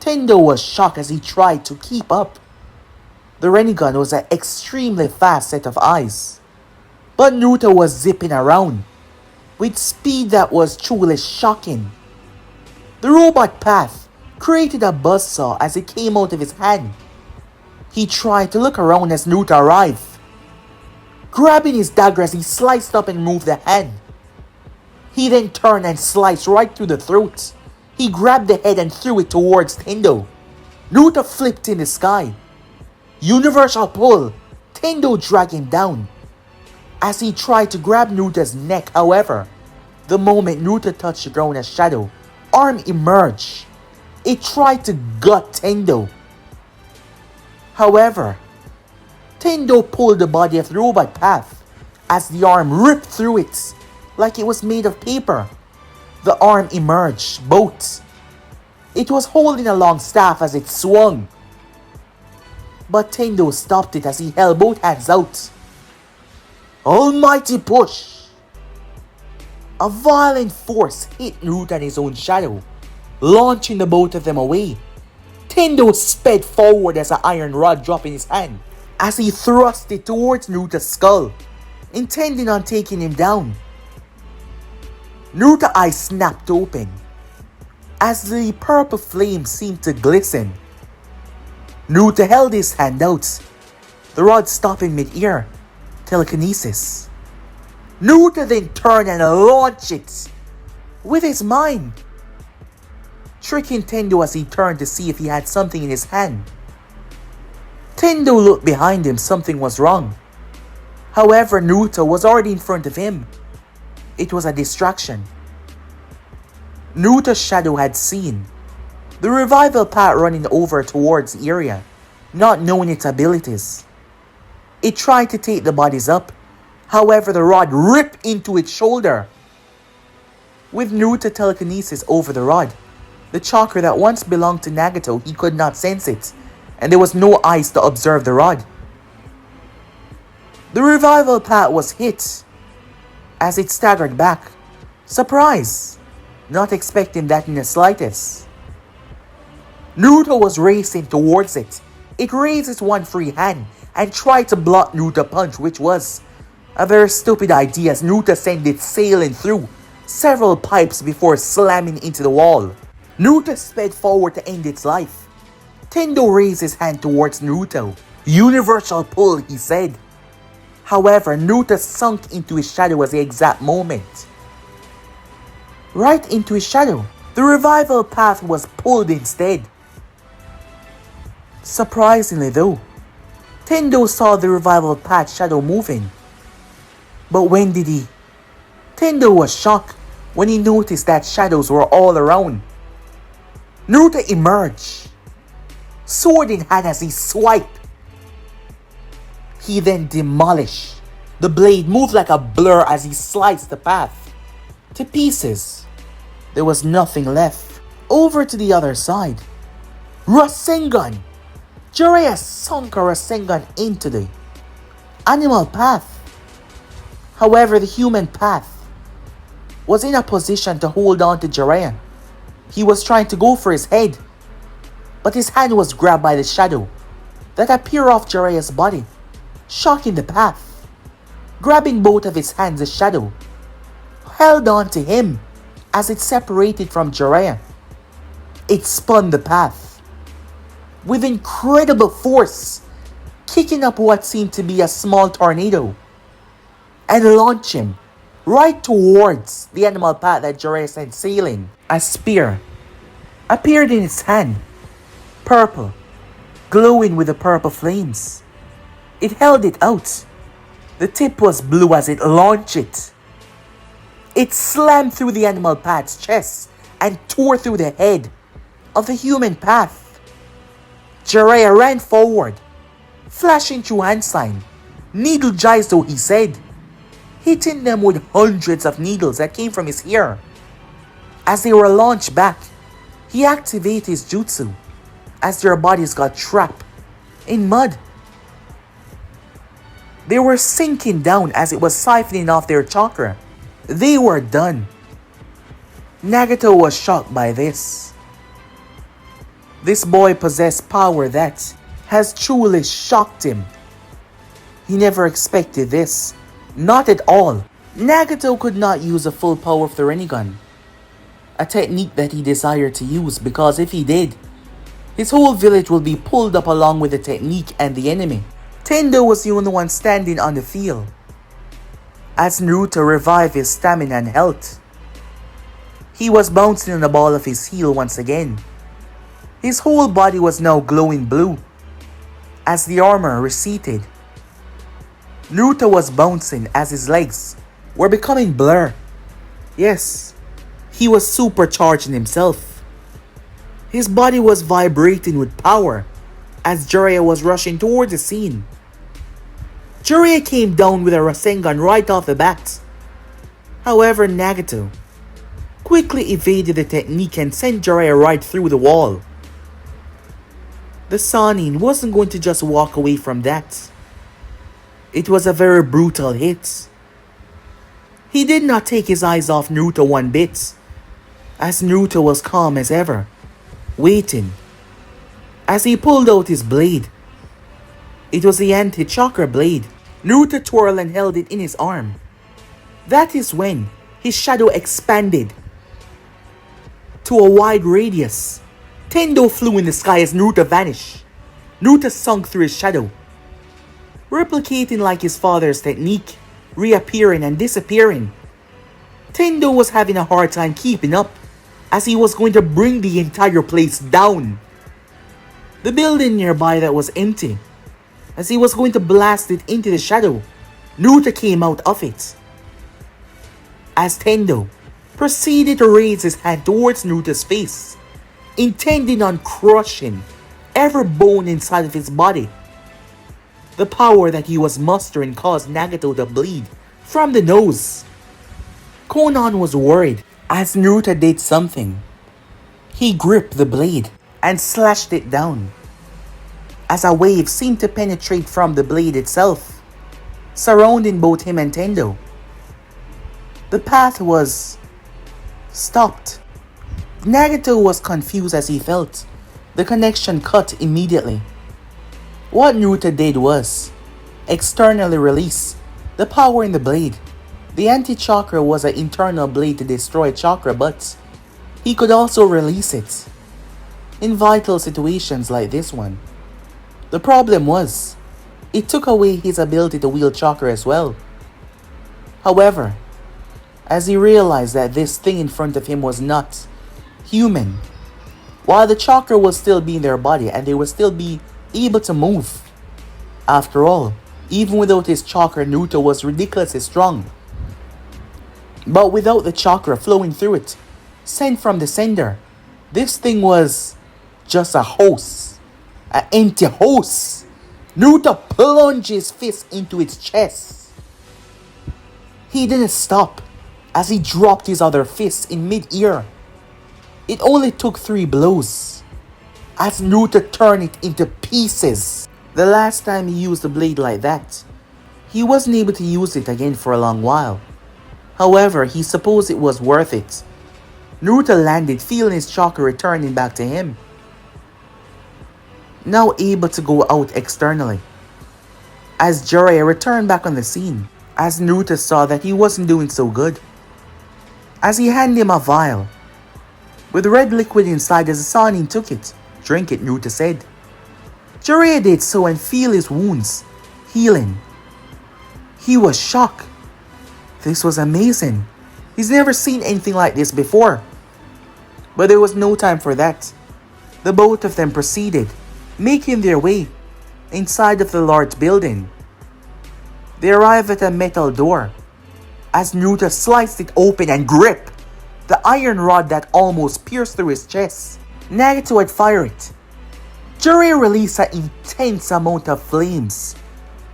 Tendo was shocked as he tried to keep up. The Rinnegan was an extremely fast set of eyes, but Naruto was zipping around with speed that was truly shocking. The robot path created a buzzsaw as it came out of his hand. He tried to look around as Naruto arrived, grabbing his dagger as he sliced up and removed the hand. He then turned and sliced right through the throat. He grabbed the head and threw it towards Tendo. Naruto flipped in the sky. Universal pull. Tendo dragged him down as he tried to grab Naruto's neck. However, the moment Naruto touched the ground, a shadow arm emerged. It tried to gut Tendo. However, Tendo pulled the body of the robot path as the arm ripped through it like it was made of paper. The arm emerged, both. It was holding a long staff as it swung. But Tendo stopped it as he held both hands out. Almighty push! A violent force hit Naruto and his own shadow, launching the both of them away. Tendo sped forward as an iron rod dropped in his hand as he thrust it towards Naruto's skull, intending on taking him down. Naruto's eyes snapped open as the purple flame seemed to glisten. Naruto held his hand out. The rod stopped in mid-air telekinesis. Naruto then turned and launched it with his mind, tricking Tendo as he turned to see if he had something in his hand. Tendo looked behind him, something was wrong. However, Naruto was already in front of him. It was a distraction. Naruto's shadow had seen the revival path running over towards the area, not knowing its abilities. It tried to take the bodies up. However, the rod ripped into its shoulder. With Naruto telekinesis over the rod, the chakra that once belonged to Nagato, he could not sense it, and there was no eyes to observe the rod. The revival path was hit as it staggered back. Surprise! Not expecting that in the slightest. Naruto was racing towards it. It raised its one free hand and tried to block Naruto's punch, which was a very stupid idea as Naruto sent it sailing through several pipes before slamming into the wall. Naruto sped forward to end its life. Tendo raised his hand towards Naruto. Universal pull, he said. However, Naruto sunk into his shadow at the exact moment. Right into his shadow. The revival path was pulled instead. Surprisingly though, Tendo saw the revival path shadow moving. But when did he? Tendo was shocked when he noticed that shadows were all around. Naruto emerged, sword in hand as he swiped. He then demolished. The blade moved like a blur as he sliced the path to pieces. There was nothing left. Over to the other side. Rasengan! Jiraiya sunk a Rasengan into the animal path. However, the human path was in a position to hold on to Jiraiya. He was trying to go for his head, but his hand was grabbed by the shadow that appeared off Jiraiya's body, shocking the path. Grabbing both of his hands, the shadow held on to him as it separated from Jiraiya. It spun the path with incredible force, kicking up what seemed to be a small tornado, and launched him right towards the animal path that Jiraiya sent sailing. A spear appeared in its hand, purple, glowing with the purple flames. It held it out. The tip was blue as it launched it. It slammed through the animal path's chest and tore through the head of the human path. Jiraiya ran forward, flashing through hand sign, needle jais though he said, hitting them with hundreds of needles that came from his ear. As they were launched back, he activated his jutsu as their bodies got trapped in mud. They were sinking down as it was siphoning off their chakra. They were done. Nagato was shocked by this. This boy possessed power that has truly shocked him. He never expected this. Not at all. Nagato could not use the full power of the Rinnegan, a technique that he desired to use, because if he did, his whole village will be pulled up along with the technique and the enemy. Tendo was the only one standing on the field as Naruto revived his stamina and health. He was bouncing on the ball of his heel once again. His whole body was now glowing blue as the armor receded. Naruto was bouncing as his legs were becoming blur. Yes, he was supercharging himself. His body was vibrating with power as Jiraiya was rushing toward the scene. Jiraiya came down with a Rasengan right off the bat. However, Nagato quickly evaded the technique and sent Jiraiya right through the wall. The Sannin wasn't going to just walk away from that. It was a very brutal hit. He did not take his eyes off Naruto one bit, as Naruto was calm as ever, waiting. As he pulled out his blade, it was the anti-chakra blade. Naruto twirled and held it in his arm. That is when his shadow expanded to a wide radius. Tendo flew in the sky as Naruto vanished. Naruto sunk through his shadow. replicating like his father's technique, reappearing and disappearing. Tendo was having a hard time keeping up, as he was going to bring the entire place down. The building nearby that was empty, as he was going to blast it into the shadow, Naruto came out of it. As Tendo proceeded to raise his hand towards Naruto's face, intending on crushing every bone inside of his body. The power that he was mustering caused Nagato to bleed from the nose. Konan was worried as Naruto did something. He gripped the blade and slashed it down, as a wave seemed to penetrate from the blade itself, surrounding both him and Tendo. The path was stopped. Nagato was confused as he felt the connection cut immediately. What Naruto did was externally release the power in the blade. The anti-chakra was an internal blade to destroy chakra, but he could also release it in vital situations like this one. The problem was, it took away his ability to wield chakra as well. However, as he realized that this thing in front of him was not human, while the chakra will still be in their body and they will still be able to move. After all, even without his chakra, Naruto was ridiculously strong. But without the chakra flowing through it, sent from the sender, this thing was just a hose. An empty hose. Naruto plunged his fist into its chest. He didn't stop as he dropped his other fist in mid-air. It only took 3 blows as Naruto turned it into pieces. The last time he used a blade like that, he wasn't able to use it again for a long while. However, he supposed it was worth it. Naruto landed, feeling his chakra returning back to him, now able to go out externally. As Jiraiya returned back on the scene, as Naruto saw that he wasn't doing so good, as he handed him a vial with red liquid inside. As the Sannin took it. "Drink it," Naruto said. Jiraiya did so and feel his wounds healing. He was shocked. This was amazing. He's never seen anything like this before. But there was no time for that. The both of them proceeded, making their way inside of the large building. They arrived at a metal door as Naruto sliced it open and gripped the iron rod that almost pierced through his chest. Nagato had fired it. Jiraiya released an intense amount of flames,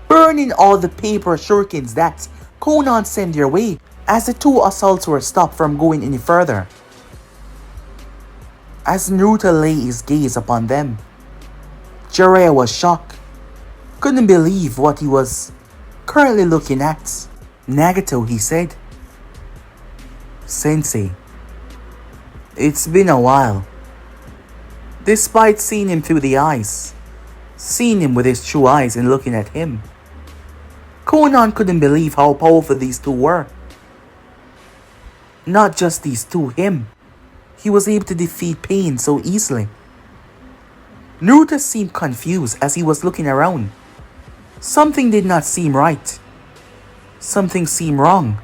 burning all the paper shurikens that Konan sent their way, as the 2 assaults were stopped from going any further. As Naruto lay his gaze upon them, Jiraiya was shocked, couldn't believe what he was currently looking at. "Nagato," he said. "Sensei, it's been a while." Despite seeing him through the eyes, seeing him with his true eyes and looking at him, Konan couldn't believe how powerful these 2 were. Not just these 2, him. He was able to defeat pain so easily. Naruto seemed confused as he was looking around. Something did not seem right. Something seemed wrong.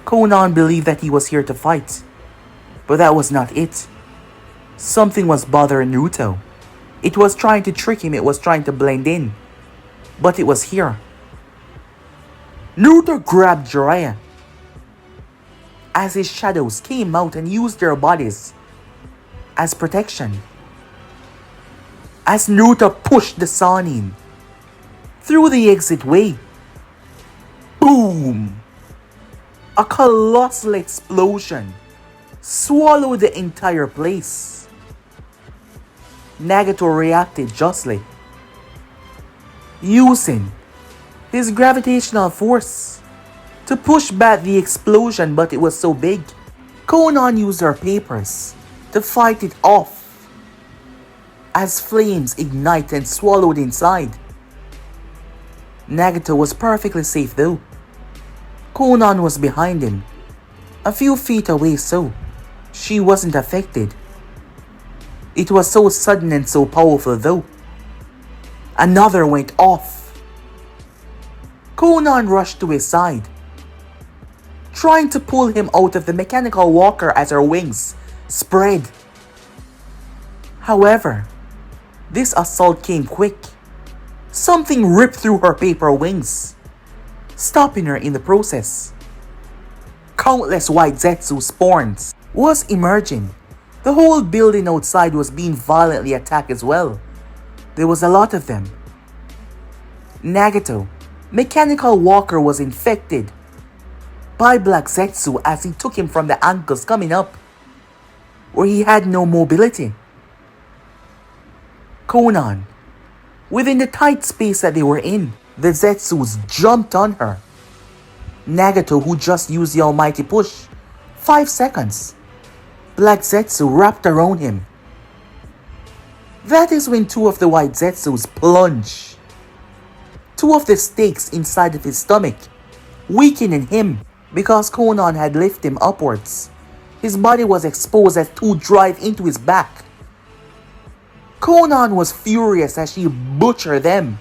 Konan believed that he was here to fight, but that was not it. Something was bothering Naruto. It was trying to trick him, it was trying to blend in. But it was here. Naruto grabbed Jiraiya as his shadows came out and used their bodies as protection. As Naruto pushed the Sannin through the exit way. Boom! A colossal explosion swallowed the entire place. Nagato reacted justly, using his gravitational force to push back the explosion, but it was so big. Konan used her papers to fight it off as flames ignite and swallowed inside. Nagato was perfectly safe though. Konan was behind him, a few feet away, so she wasn't affected. It was so sudden and so powerful though. Another went off. Conan rushed to his side, trying to pull him out of the mechanical walker as her wings spread. However, this assault came quick. Something ripped through her paper wings, stopping her in the process. Countless white Zetsu spawns was emerging. The whole building outside was being violently attacked as well. There was a lot of them. Nagato, mechanical walker, was infected by Black Zetsu as he took him from the ankles coming up, where he had no mobility. Conan, within the tight space that they were in, the Zetsus jumped on her. Nagato, who just used the almighty push, 5 seconds. Black Zetsu wrapped around him. That is when 2 of the white Zetsus plunge 2 of the stakes inside of his stomach, weakening him because Conan had lifted him upwards. His body was exposed as 2 drive into his back. Conan was furious as she butchered them.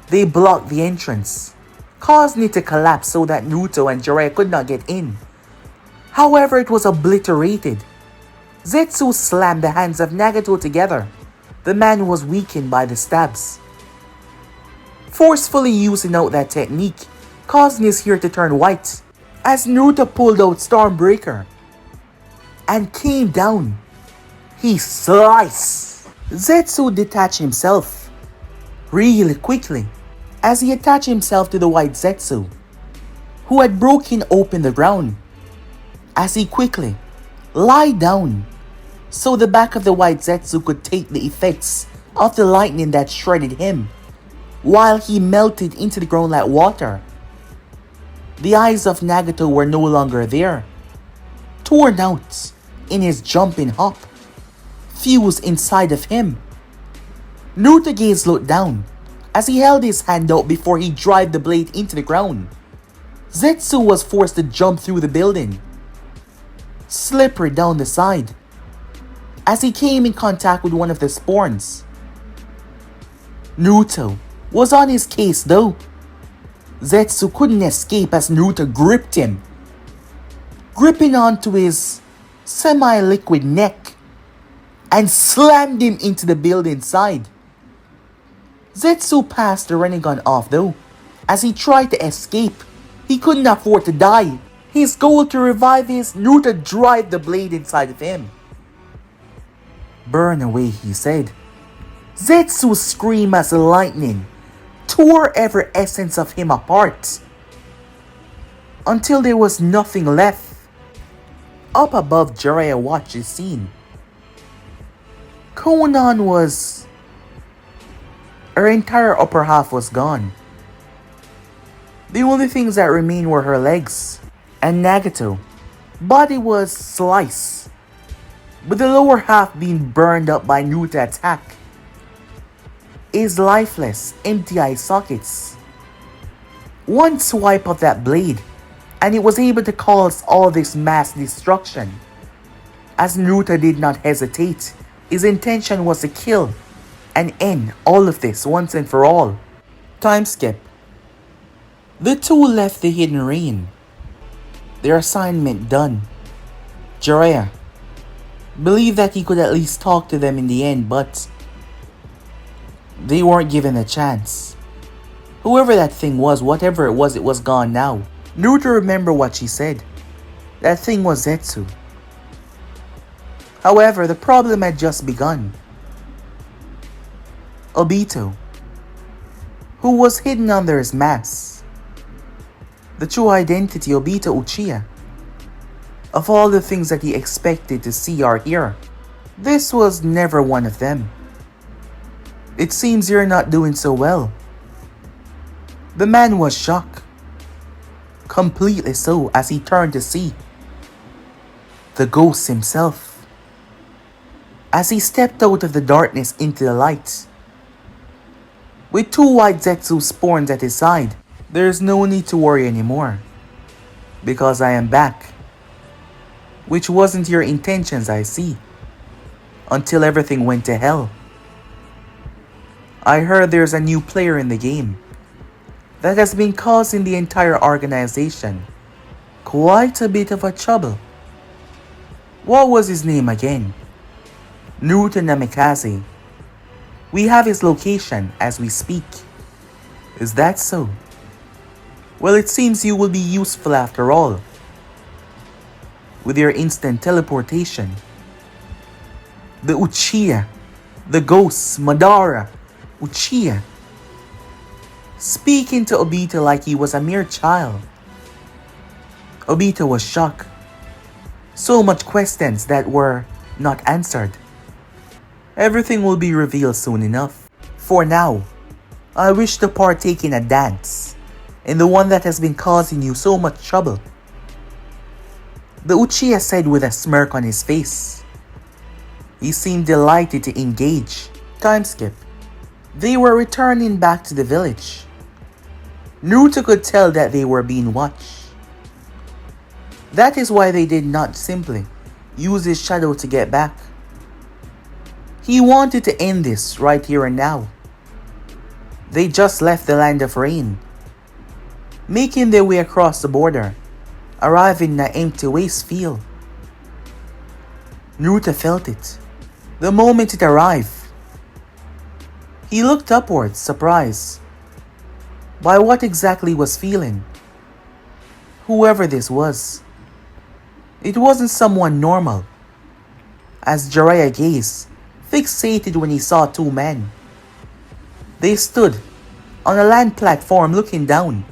They blocked the entrance, causing it to collapse so that Naruto and Jiraiya could not get in. However, it was obliterated. Zetsu slammed the hands of Nagato together. The man was weakened by the stabs. Forcefully using out that technique, causing his hair to turn white, as Naruto pulled out Stormbreaker and came down. He sliced. Zetsu detached himself really quickly as he attached himself to the white Zetsu, who had broken open the ground, as he quickly lied down so the back of the white Zetsu could take the effects of the lightning that shredded him while he melted into the ground like water. The eyes of Nagato were no longer there, torn out in his jumping hop, fused inside of him. Naruto gaze looked down as he held his hand out before he drove the blade into the ground. Zetsu was forced to jump through the building, slippery down the side, as he came in contact with one of the spawns. Naruto was on his case though. Zetsu couldn't escape as Naruto gripped him, gripping onto his semi-liquid neck and slammed him into the building side. Zetsu passed the running gun off though, as he tried to escape. He couldn't afford to die. His goal to revive his Naruto drive the blade inside of him. Burn away, he said. Zetsu's scream as lightning tore every essence of him apart until there was nothing left. Up above, Jiraiya watched the scene. Conan was... her entire upper half was gone. The only things that remained were her legs. And Nagato, body was sliced, with the lower half being burned up by Naruto attack. Is lifeless, empty eye sockets. One swipe of that blade, and it was able to cause all this mass destruction. As Naruto did not hesitate, his intention was to kill and end all of this once and for all. Time skip. The 2 left the hidden rain. Their assignment done. Jiraiya believed that he could at least talk to them in the end, but they weren't given a chance. Whoever that thing was, whatever it was gone now. Naruto remembered what she said. That thing was Zetsu. However, the problem had just begun. Obito, who was hidden under his mask. The true identity, Obito Uchiha. Of all the things that he expected to see or hear, this was never one of them. It seems you're not doing so well. The man was shocked. Completely so, as he turned to see the ghost himself. As he stepped out of the darkness into the light, with 2 white Zetsu spawns at his side, there's no need to worry anymore, because I am back. Which wasn't your intentions, I see, until everything went to hell. I heard there's a new player in the game that has been causing the entire organization quite a bit of a trouble. What was his name again? Naruto Namikaze. We have his location as we speak. Is that so? Well, it seems you will be useful after all, with your instant teleportation. The Uchiha, the ghosts, Madara, Uchiha, speaking to Obito like he was a mere child. Obito was shocked. So much questions that were not answered. Everything will be revealed soon enough. For now, I wish to partake in a dance, in the one that has been causing you so much trouble. The Uchiha said with a smirk on his face. He seemed delighted to engage. Time skip. They were returning back to the village. Naruto could tell that they were being watched. That is why they did not simply use his shadow to get back. He wanted to end this right here and now. They just left the land of rain, making their way across the border, arriving in an empty waste field. Naruto felt it the moment it arrived. He looked upwards, surprised by what exactly was feeling. Whoever this was, it wasn't someone normal, as Jiraiya gazed, fixated when he saw two men. They stood on a land platform looking down.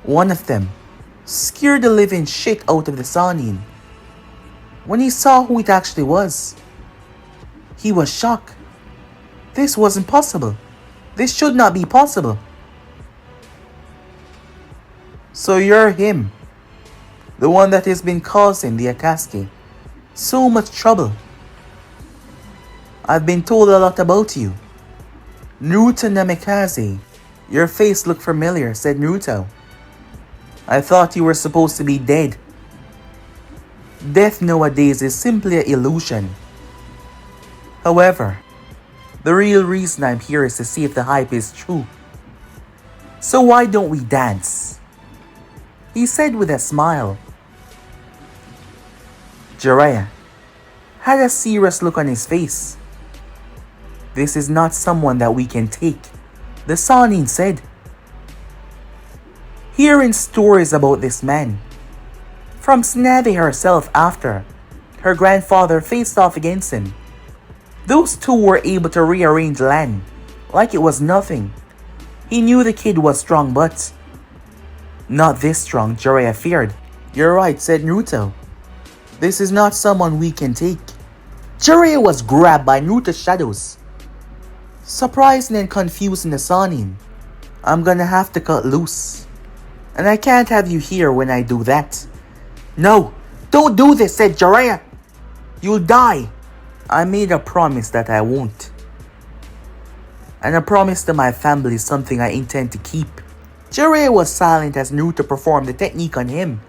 One of them scared the living shit out of the Sannin. When he saw who it actually was, he was shocked. This wasn't possible. This should not be possible. So you're him, the one that has been causing the Akatsuki so much trouble. I've been told a lot about you. Naruto Namikaze. Your face looked familiar, said Naruto. I thought you were supposed to be dead. Death nowadays is simply an illusion. However, the real reason I'm here is to see if the hype is true. So why don't we dance? He said with a smile. Jiraiya had a serious look on his face. This is not someone that we can take, the Sannin said. Hearing stories about this man, from Tsunade herself after her grandfather faced off against him, those two were able to rearrange land like it was nothing. He knew the kid was strong, but not this strong, Jiraiya feared. You're right, said Naruto. This is not someone we can take. Jiraiya was grabbed by Naruto's shadows. Surprising and confusing the Sannin. I'm gonna have to cut loose. And I can't have you here when I do that. No, don't do this, said Jiraiya. You'll die. I made a promise that I won't. And a promise to my family is something I intend to keep. Jiraiya was silent as Naruto performed the technique on him,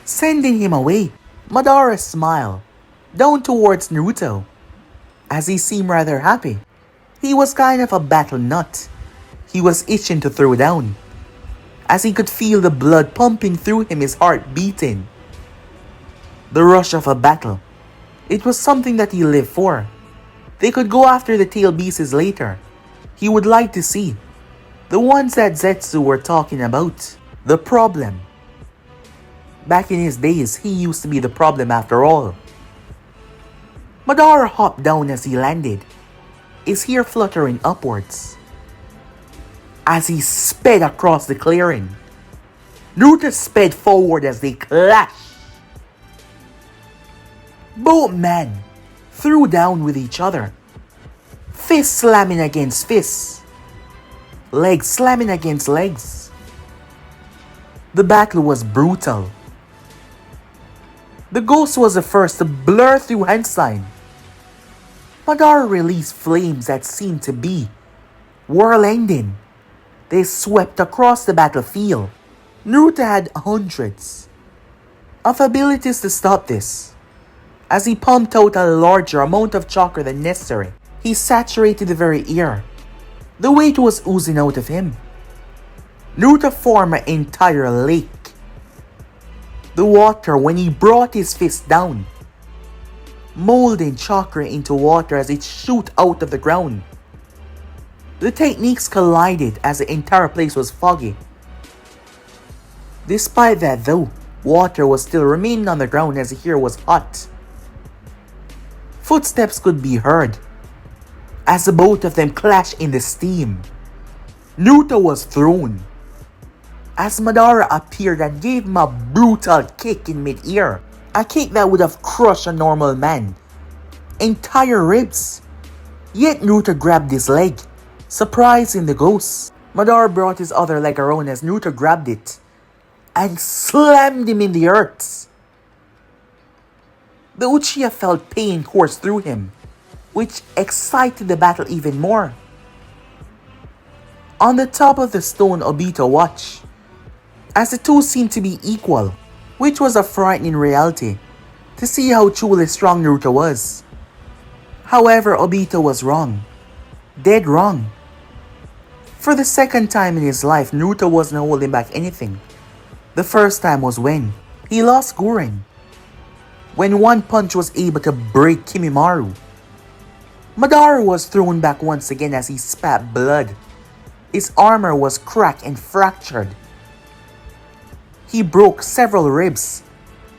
sending him away. Madara smiled down towards Naruto, as he seemed rather happy. He was kind of a battle nut. He was itching to throw down, as he could feel the blood pumping through him, his heart beating. The rush of a battle. It was something that he lived for. They could go after the tail beasts later. He would like to see the ones that Zetsu were talking about. The problem. Back in his days, he used to be the problem after all. Madara hopped down as he landed, his hair fluttering upwards. As he sped across the clearing, Naruto sped forward as they clashed. Both men threw down with each other, fists slamming against fists, legs slamming against legs. The battle was brutal. The ghost was the first to blur through hand sign. Madara released flames that seemed to be world-ending. They swept across the battlefield. Naruto had hundreds of abilities to stop this, as he pumped out a larger amount of chakra than necessary. He saturated the very ear. The weight was oozing out of him. Naruto formed an entire lake. The water, when he brought his fist down, molding chakra into water as it shoot out of the ground. The techniques collided as the entire place was foggy. Despite that though, water was still remaining on the ground as the air was hot. Footsteps could be heard as the both of them clashed in the steam. Naruto was thrown as Madara appeared and gave him a brutal kick in mid-air. A kick that would have crushed a normal man. Entire ribs. Yet Naruto grabbed his leg, surprising the ghost. Madara brought his other leg around as Naruto grabbed it and slammed him in the earth. The Uchiha felt pain course through him, which excited the battle even more. On the top of the stone, Obito watched, as the two seemed to be equal, which was a frightening reality to see how truly strong Naruto was. However, Obito was wrong. Dead wrong. For the second time in his life, Naruto wasn't holding back anything. The first time was when he lost Guren. When one punch was able to break Kimimaro. Madara was thrown back once again as he spat blood. His armor was cracked and fractured. He broke several ribs.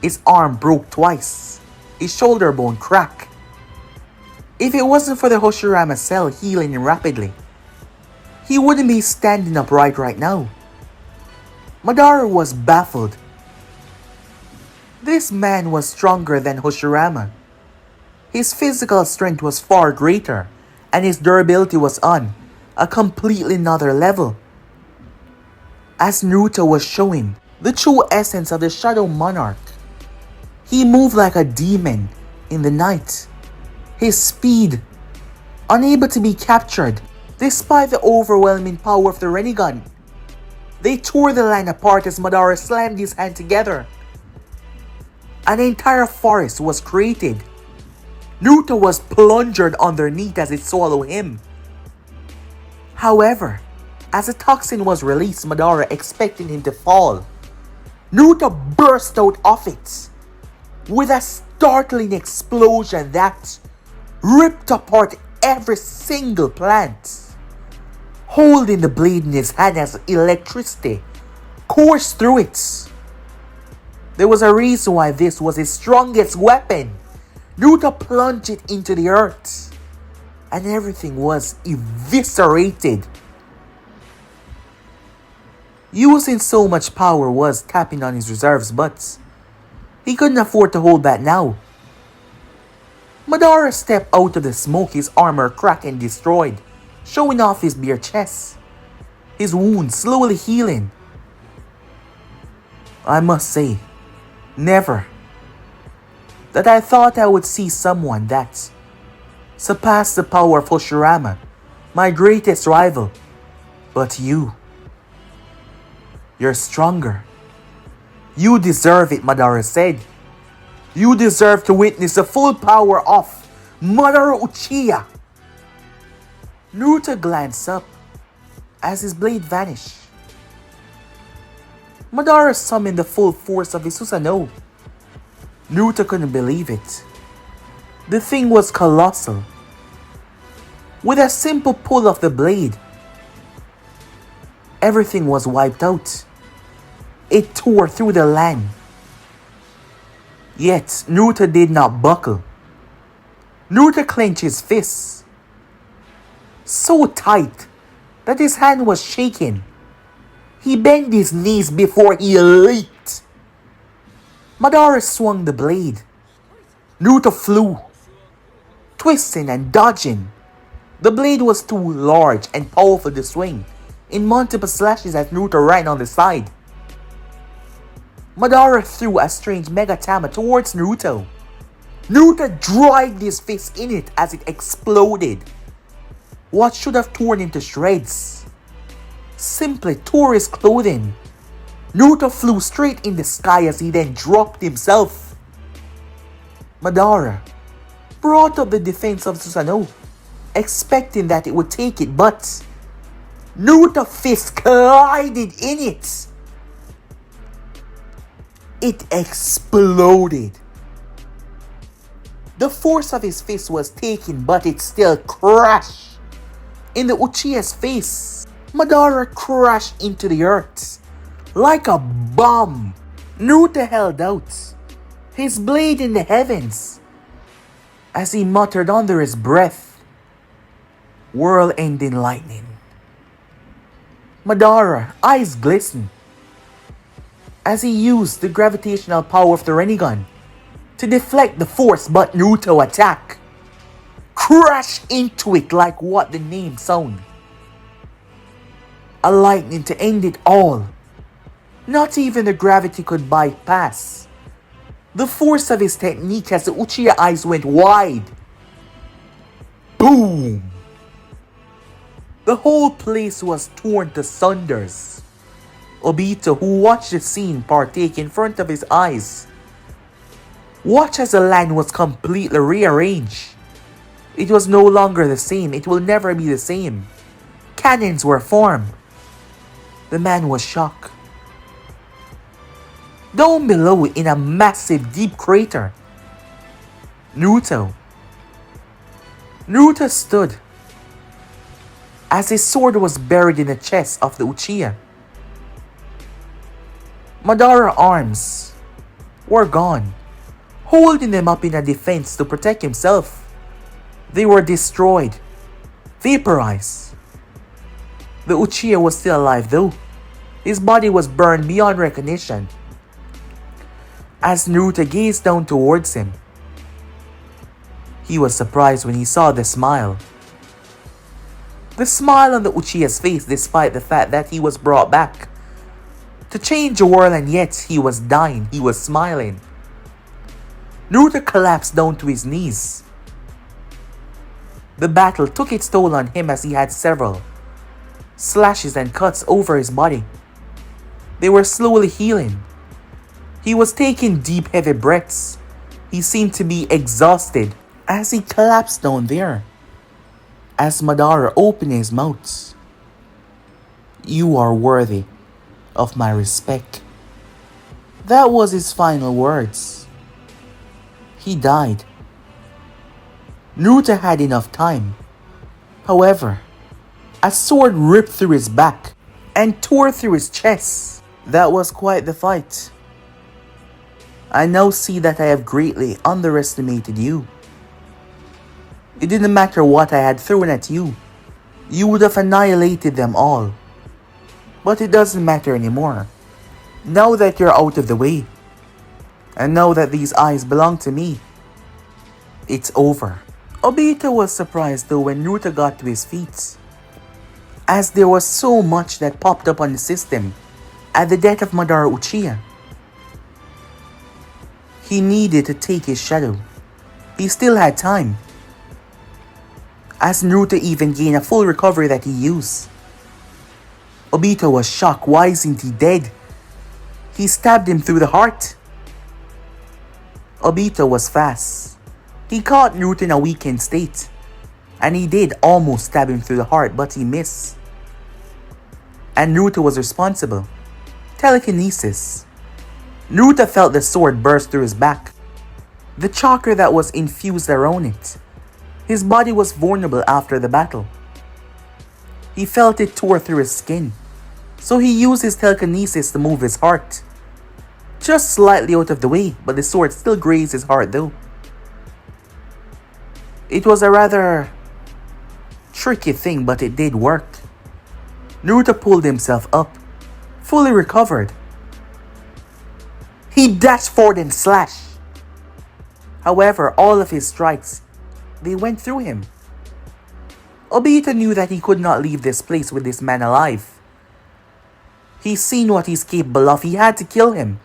His arm broke twice. His shoulder bone cracked. If it wasn't for the Hoshirama cell healing him rapidly, he wouldn't be standing upright right now. Madara was baffled. This man was stronger than Hoshirama. His physical strength was far greater, and his durability was on a completely another level. As Naruto was showing the true essence of the Shadow Monarch, he moved like a demon in the night. His speed, unable to be captured, despite the overwhelming power of the Rinnegan. They tore the line apart as Madara slammed his hand together. An entire forest was created. Naruto was plunged underneath as it swallowed him. However, as the toxin was released, Madara expecting him to fall, Naruto burst out of it with a startling explosion that ripped apart every single plant. Holding the blade in his hand as electricity coursed through it. There was a reason why this was his strongest weapon. Naruto plunged it into the earth, and everything was eviscerated. Using so much power was tapping on his reserves, but he couldn't afford to hold back now. Madara stepped out of the smoke, his armor cracked and destroyed, showing off his bare chest, his wounds slowly healing. I must say, never that I thought I would see someone that surpassed the power of Hoshirama, my greatest rival. But you're stronger. You deserve it, Madara said. You deserve to witness the full power of Madara Uchiha. Naruto glanced up as his blade vanished. Madara summoned the full force of his Susanoo. Naruto couldn't believe it. The thing was colossal. With a simple pull of the blade, everything was wiped out. It tore through the land. Yet Naruto did not buckle. Naruto clenched his fists so tight that his hand was shaking. He bent his knees before he leaped. Madara swung the blade. Naruto flew, twisting and dodging. The blade was too large and powerful to swing in multiple slashes as Naruto ran on the side. Madara threw a strange Megatama towards Naruto. Naruto dragged his fist in it as it exploded. What should have torn into shreds simply tore his clothing. Naruto flew straight in the sky as he then dropped himself. Madara brought up the defense of Susanoo, expecting that it would take it, but Naruto's fist collided in it. It exploded. The force of his fist was taken, but it still crashed in the Uchiha's face. Madara crashed into the earth like a bomb. Naruto held out his blade in the heavens as he muttered under his breath, "World-ending lightning." Madara, eyes glisten as he used the gravitational power of the Rinnegan to deflect the force, but Naruto attack crashed into it like what the name sound. A lightning to end it all. Not even the gravity could bypass the force of his technique as the Uchiha eyes went wide. Boom! The whole place was torn to sunders. Obito, who watched the scene partake in front of his eyes, watched as the land was completely rearranged. It was no longer the same. It will never be the same. Cannons were formed. The man was shocked. Down below, in a massive deep crater, Naruto stood as his sword was buried in the chest of the Uchiha. Madara's arms were gone, holding them up in a defense to protect himself. They were destroyed, vaporized. The Uchiha was still alive though. His body was burned beyond recognition. As Naruto gazed down towards him, he was surprised when he saw the smile. The smile on the Uchiha's face, despite the fact that he was brought back to change the world, and yet he was dying. He was smiling. Naruto collapsed down to his knees. The battle took its toll on him as he had several slashes and cuts over his body. They were slowly healing. He was taking deep, heavy breaths. He seemed to be exhausted as he collapsed down there. As Madara opened his mouth, "You are worthy of my respect." That was his final words. He died. Naruto had enough time. However, a sword ripped through his back and tore through his chest. That was quite the fight. I now see that I have greatly underestimated you. It didn't matter what I had thrown at you. You would have annihilated them all. But it doesn't matter anymore. Now that you're out of the way, and now that these eyes belong to me, it's over. Obito was surprised though when Naruto got to his feet, as there was so much that popped up on the system at the death of Madara Uchiha. He needed to take his shadow. He still had time, as Naruto even gained a full recovery that he used. Obito was shocked. Why isn't he dead? He stabbed him through the heart. Obito was fast. He caught Naruto in a weakened state, and he did almost stab him through the heart, but he missed. And Naruto was responsible. Telekinesis. Naruto felt the sword burst through his back, the chakra that was infused around it. His body was vulnerable after the battle. He felt it tore through his skin, so he used his telekinesis to move his heart just slightly out of the way, but the sword still grazed his heart though. It was a rather tricky thing, but it did work. Naruto pulled himself up, fully recovered. He dashed forward and slashed. However, all of his strikes, they went through him. Obito knew that he could not leave this place with this man alive. He's seen what he's capable of. He had to kill him.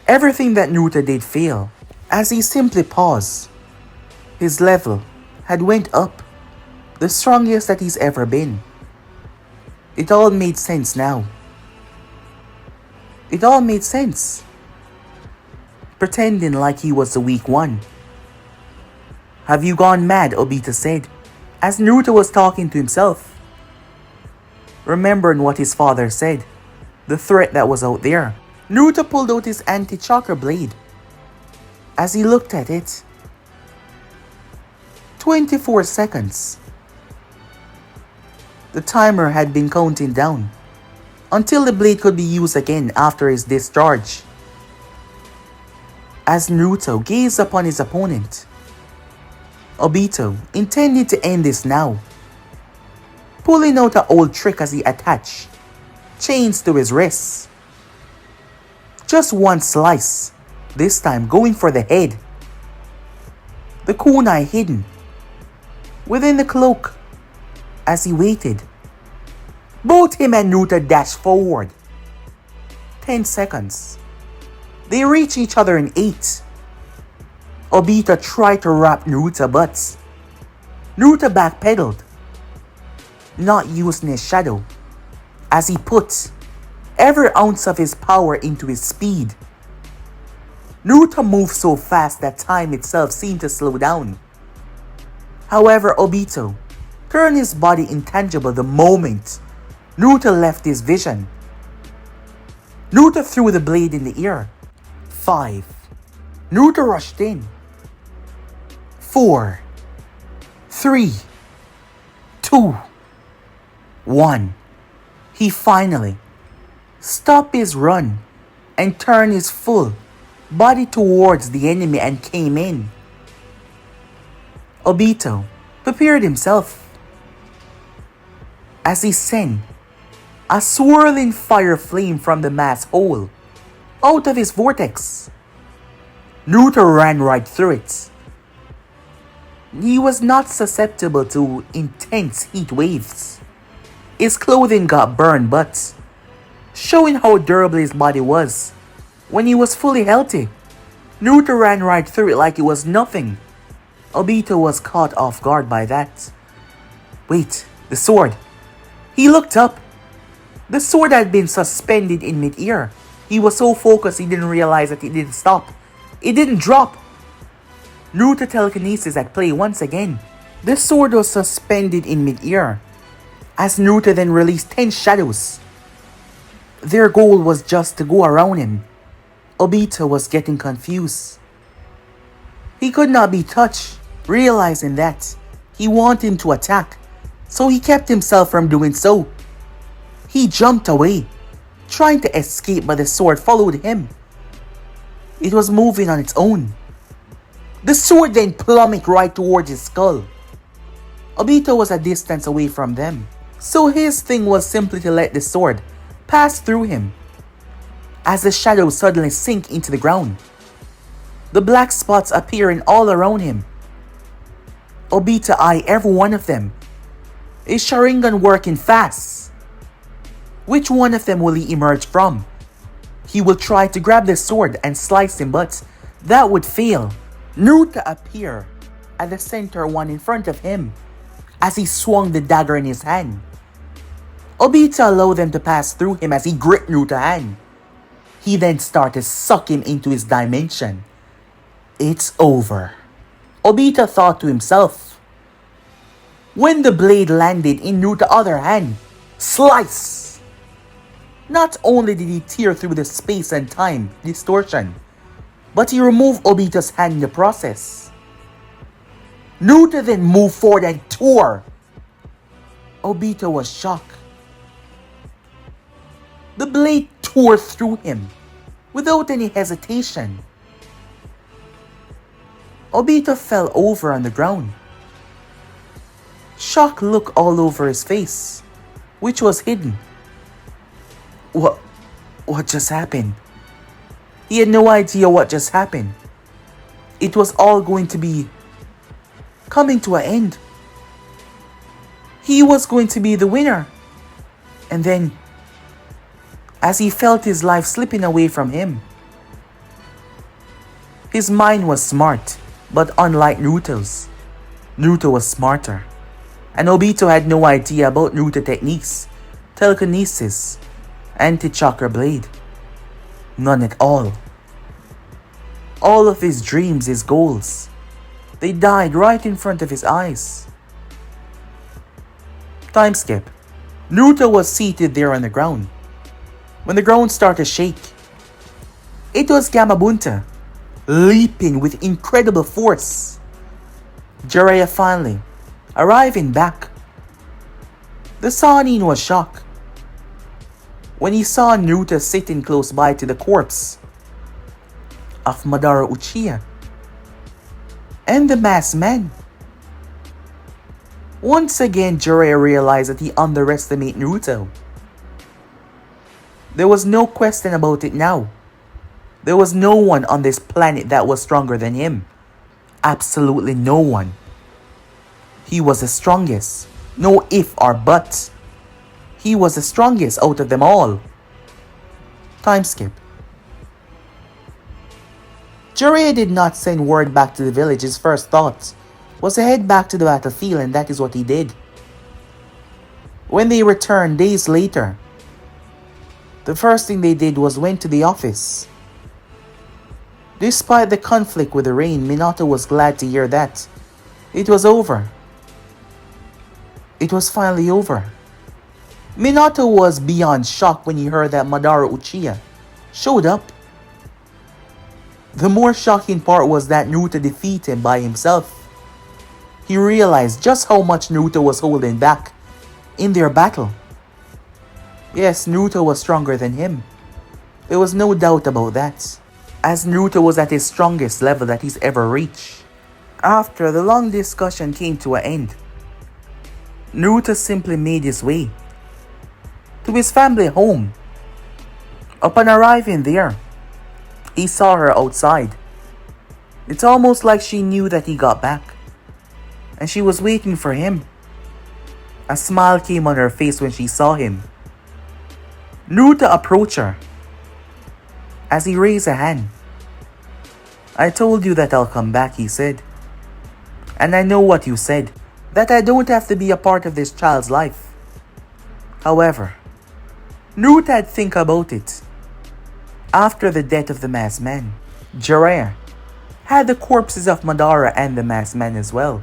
Everything that Naruto did failed, as he simply paused. His level had went up, the strongest that he's ever been. It all made sense now. It all made sense. Pretending like he was the weak one. "Have you gone mad?" Obito said. as Naruto was talking to himself, remembering what his father said, the threat that was out there. Naruto pulled out his anti-chakra blade. As he looked at it, 24 seconds. The timer had been counting down until the blade could be used again after his discharge. As Naruto gazed upon his opponent, Obito intended to end this now, pulling out an old trick as he attached chains to his wrists. Just one slice, this time going for the head. The kunai hidden within the cloak. As he waited, both him and Naruto dashed forward. 10 seconds. They reach each other in 8. Obito tried to wrap Naruto, but Naruto backpedaled, not using his shadow, as he put every ounce of his power into his speed. Naruto moved so fast that time itself seemed to slow down. However, Obito turned his body intangible the moment Naruto left his vision. Naruto threw the blade in the air. 5. Naruto rushed in. 4, 3, 2, 1. He finally stopped his run and turned his full body towards the enemy and came in. Obito prepared himself as he sent a swirling fire flame from the mass hole out of his vortex. Naruto ran right through it. He was not susceptible to intense heat waves. His clothing got burned, but showing how durable his body was when he was fully healthy. Naruto ran right through it like it was nothing. Obito was caught off guard by that. Wait, the sword. He looked up. The sword had been suspended in mid-air. He was so focused he didn't realize that it didn't stop. It didn't drop. Naruto telekinesis at play once again. The sword was suspended in mid-air, as Naruto then released 10 shadows. Their goal was just to go around him. Obito was getting confused. He could not be touched, realizing that he wanted him to attack, so he kept himself from doing so. He jumped away, trying to escape, but the sword followed him. It was moving on its own. The sword then plummeted right towards his skull. Obito was a distance away from them, so his thing was simply to let the sword pass through him. As the shadows suddenly sink into the ground, the black spots appearing all around him. Obito eyed every one of them, his Sharingan working fast. Which one of them will he emerge from? He will try to grab the sword and slice him, but that would fail. Naruto appeared at the center one in front of him as he swung the dagger in his hand. Obito allowed them to pass through him as he gripped Naruto's hand. He then started sucking him into his dimension. It's over, Obito thought to himself. When the blade landed in Naruto's other hand, slice! Not only did he tear through the space and time distortion, but he removed Obito's hand in the process. Naruto then moved forward and tore. Obito was shocked. The blade tore through him without any hesitation. Obito fell over on the ground. Shock looked all over his face, which was hidden. What just happened? He had no idea what just happened. It was all going to be coming to an end. He was going to be the winner. And then, as he felt his life slipping away from him, his mind was smart, but unlike Naruto's, Naruto was smarter. And Obito had no idea about Naruto techniques, telekinesis, anti-chakra blade. None at all. All of his dreams, his goals, they died right in front of his eyes. Time skip. Naruto was seated there on the ground when the ground started to shake. It was Gamabunta, leaping with incredible force. Jiraiya finally arriving back. The Sannin was shocked when he saw Naruto sitting close by to the corpse of Madara Uchiha and the masked man. Once again, Jiraiya realized that he underestimated Naruto. There was no question about it now. There was no one on this planet that was stronger than him. Absolutely no one. He was the strongest. No if or but. He was the strongest out of them all. Time skip. Jiraiya did not send word back to the village. His first thought was to head back to the battlefield, and that is what he did. When they returned days later, the first thing they did was went to the office. Despite the conflict with the rain, Minato was glad to hear that it was over. It was finally over. Minato was beyond shocked when he heard that Madara Uchiha showed up. The more shocking part was that Naruto defeated him by himself. He realized just how much Naruto was holding back in their battle. Yes, Naruto was stronger than him. There was no doubt about that, as Naruto was at his strongest level that he's ever reached. After the long discussion came to an end, Naruto simply made his way to his family home. Upon arriving there, he saw her outside. It's almost like she knew that he got back, and she was waiting for him. A smile came on her face when she saw him. Naruto approached her as he raised a hand. "I told you that I'll come back," he said. "And I know what you said, that I don't have to be a part of this child's life." However, Naruto had to think about it. After the death of the masked man, Jiraiya had the corpses of Madara and the masked man as well,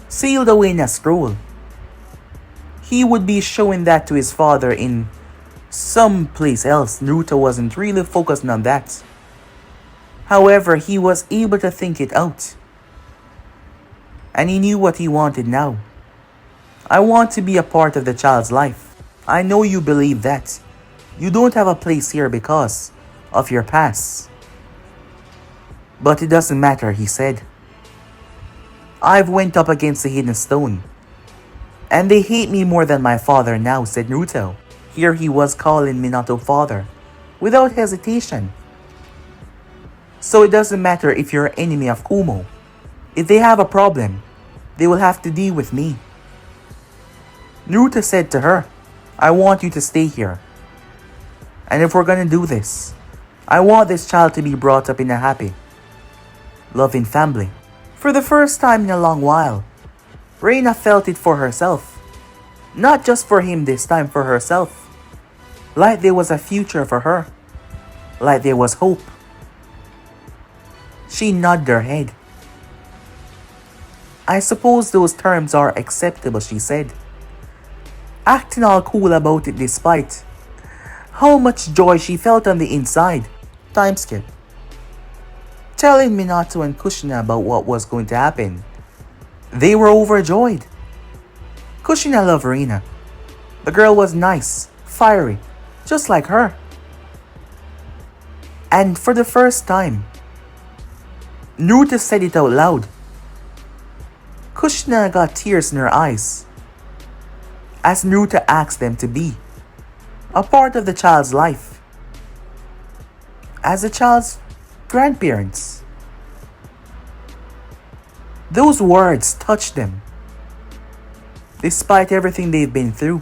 sealed away in a scroll. He would be showing that to his father in some place else. Naruto wasn't really focusing on that. However, he was able to think it out. And he knew what he wanted now. "I want to be a part of the child's life. I know you believe that. You don't have a place here because of your past. But it doesn't matter," he said. "I've went up against the hidden stone, and they hate me more than my father now," said Naruto. Here he was calling Minato father without hesitation. "So it doesn't matter if you're an enemy of Kumo. If they have a problem, they will have to deal with me." Naruto said to her, "I want you to stay here. And if we're gonna do this, I want this child to be brought up in a happy, loving family." For the first time in a long while, Reina felt it for herself. Not just for him this time, for herself. Like there was a future for her. Like there was hope. She nodded her head. "I suppose those terms are acceptable," she said, acting all cool about it despite how much joy she felt on the inside. Time skip. Telling Minato and Kushina about what was going to happen, they were overjoyed. Kushina loved Reina. The girl was nice, fiery, just like her. And for the first time, Naruto said it out loud. Kushina got tears in her eyes as Naruto asked them to be a part of the child's life, as the child's grandparents. Those words touched them. Despite everything they've been through,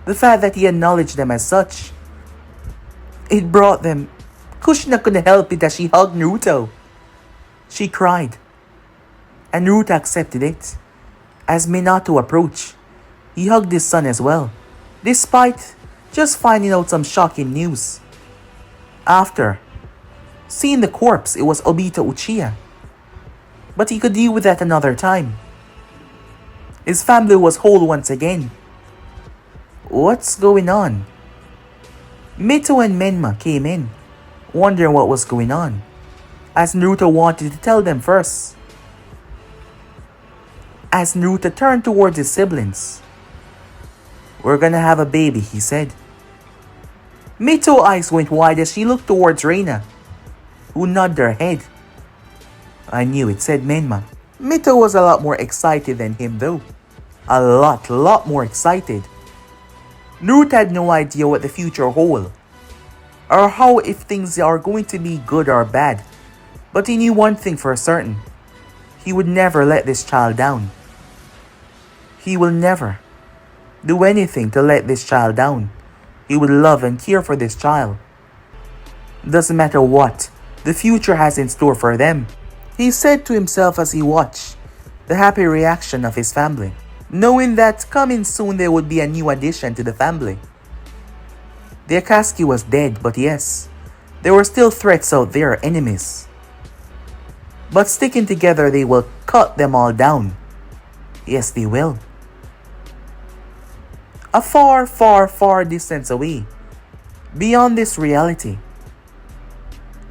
the fact that he acknowledged them as such, it brought them. Kushina couldn't help it as she hugged Naruto. She cried, and Naruto accepted it. As Minato approached, he hugged his son as well, despite just finding out some shocking news. After seeing the corpse, it was Obito Uchiha. But he could deal with that another time. His family was whole once again. What's going on? Mito and Menma came in, wondering what was going on, as Naruto wanted to tell them first. As Naruto turned towards his siblings, "We're gonna have a baby," he said. Mito's eyes went wide as she looked towards Reina, who nodded her head. "I knew it," said Menma. Mito was a lot more excited than him though. A lot more excited. Naruto had no idea what the future held, or how if things are going to be good or bad, but he knew one thing for certain. He would never let this child down. He will never do anything to let this child down. He would love and care for this child. Doesn't matter what the future has in store for them, he said to himself as he watched the happy reaction of his family, knowing that coming soon there would be a new addition to the family. The Akatsuki was dead, but yes, there were still threats out there, enemies. But sticking together, they will cut them all down. Yes, they will. A far distance away, beyond this reality,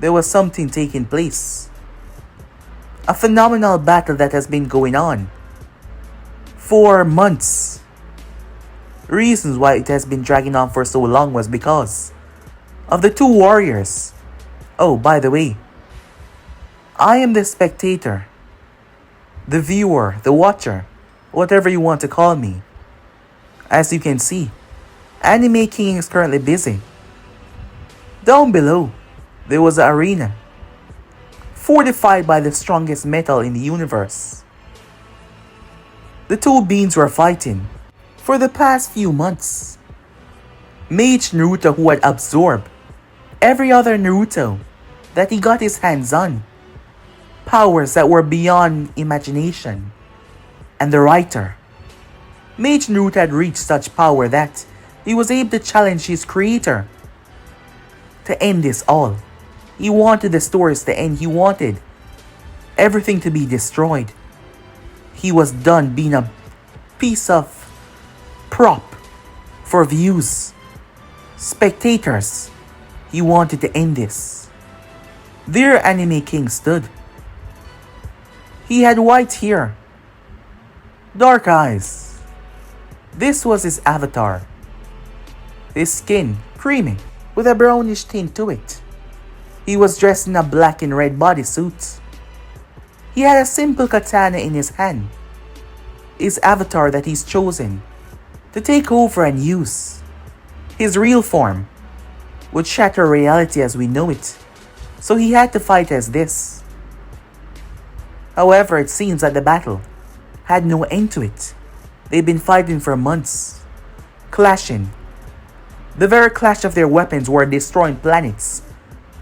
there was something taking place. A phenomenal battle that has been going on for months. Reasons why it has been dragging on for so long was because of the two warriors. Oh, by the way, I am the spectator, the viewer, the watcher, whatever you want to call me. As you can see, Anime King is currently busy. Down below, there was an arena, fortified by the strongest metal in the universe. The two beings were fighting for the past few months. Mage Naruto, who had absorbed every other Naruto that he got his hands on, powers that were beyond imagination, and the writer, Mage Naruto, had reached such power that he was able to challenge his creator to end this all. He wanted the stories to end. He wanted everything to be destroyed. He was done being a piece of prop for views, spectators. He wanted to end this. There Anime King stood. He had white hair, dark eyes. This was his avatar. His skin creamy with a brownish tint to it. He was dressed in a black and red bodysuit. He had a simple katana in his hand. His avatar that he's chosen to take over and use. His real form would shatter reality as we know it, so he had to fight as this. However, it seems that the battle had no end to it. They've been fighting for months, clashing. The very clash of their weapons were destroying planets.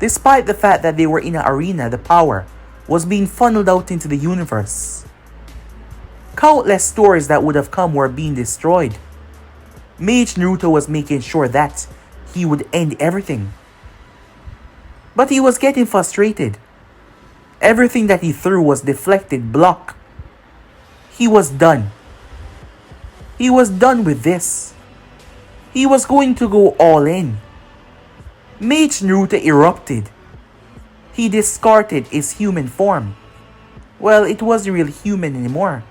Despite the fact that they were in an arena, the power was being funneled out into the universe. Countless stories that would have come were being destroyed. Mage Naruto was making sure that he would end everything. But he was getting frustrated. Everything that he threw was deflected, blocked. He was done. He was done with this. He was going to go all in. Mage Naruto erupted. He discarded his human form. Well, it wasn't really human anymore.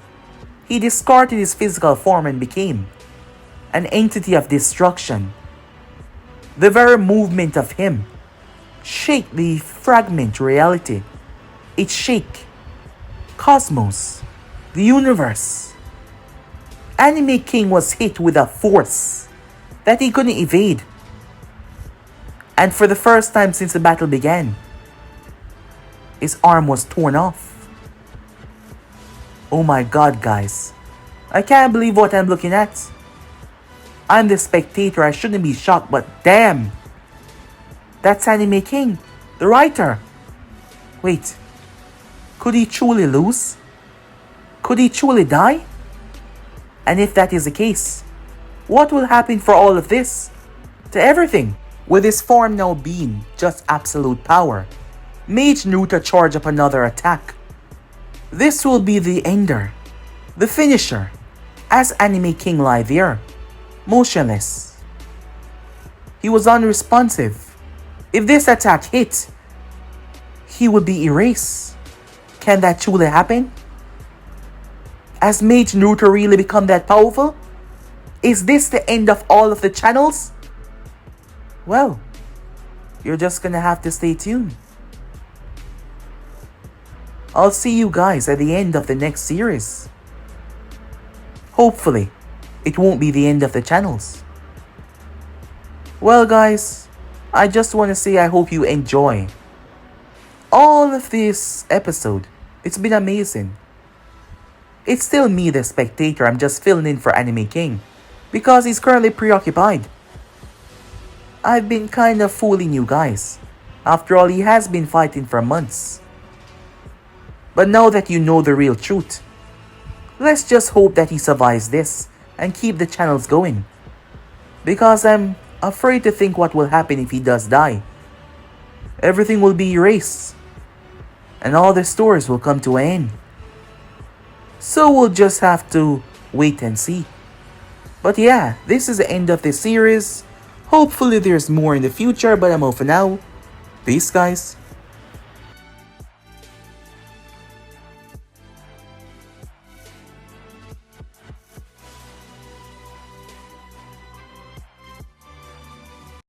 He discarded his physical form and became an entity of destruction. The very movement of him shake the fragment reality. It shake cosmos, the universe. Anime King was hit with a force that he couldn't evade. And for the first time since the battle began, his arm was torn off. Oh my god, guys. I can't believe what I'm looking at. I'm the spectator, I shouldn't be shocked, but damn. That's Anime King, the writer. Wait, could he truly lose? Could he truly die? And if that is the case, what will happen for all of this? To everything? With his form now being just absolute power, Mage Naruto charged up another attack. This will be the ender, the finisher, as Anime King lie there. motionless. He was unresponsive. If this attack hit, he would be erased. Can that truly happen? Has Mage Naruto really become that powerful? Is this the end of all of the channels? Well, you're just gonna have to stay tuned. I'll see you guys at the end of the next series. Hopefully, it won't be the end of the channels. Well guys, I just want to say I hope you enjoy all of this episode. It's been amazing. It's still me, the spectator. I'm just filling in for Anime King because he's currently preoccupied. I've been kind of fooling you guys. After all, he has been fighting for months. But now that you know the real truth, let's just hope that he survives this and keep the channels going. Because I'm afraid to think what will happen if he does die. Everything will be erased, and all the stories will come to an end. So we'll just have to wait and see. But yeah, this is the end of this series. Hopefully there's more in the future, but I'm out for now. Peace guys.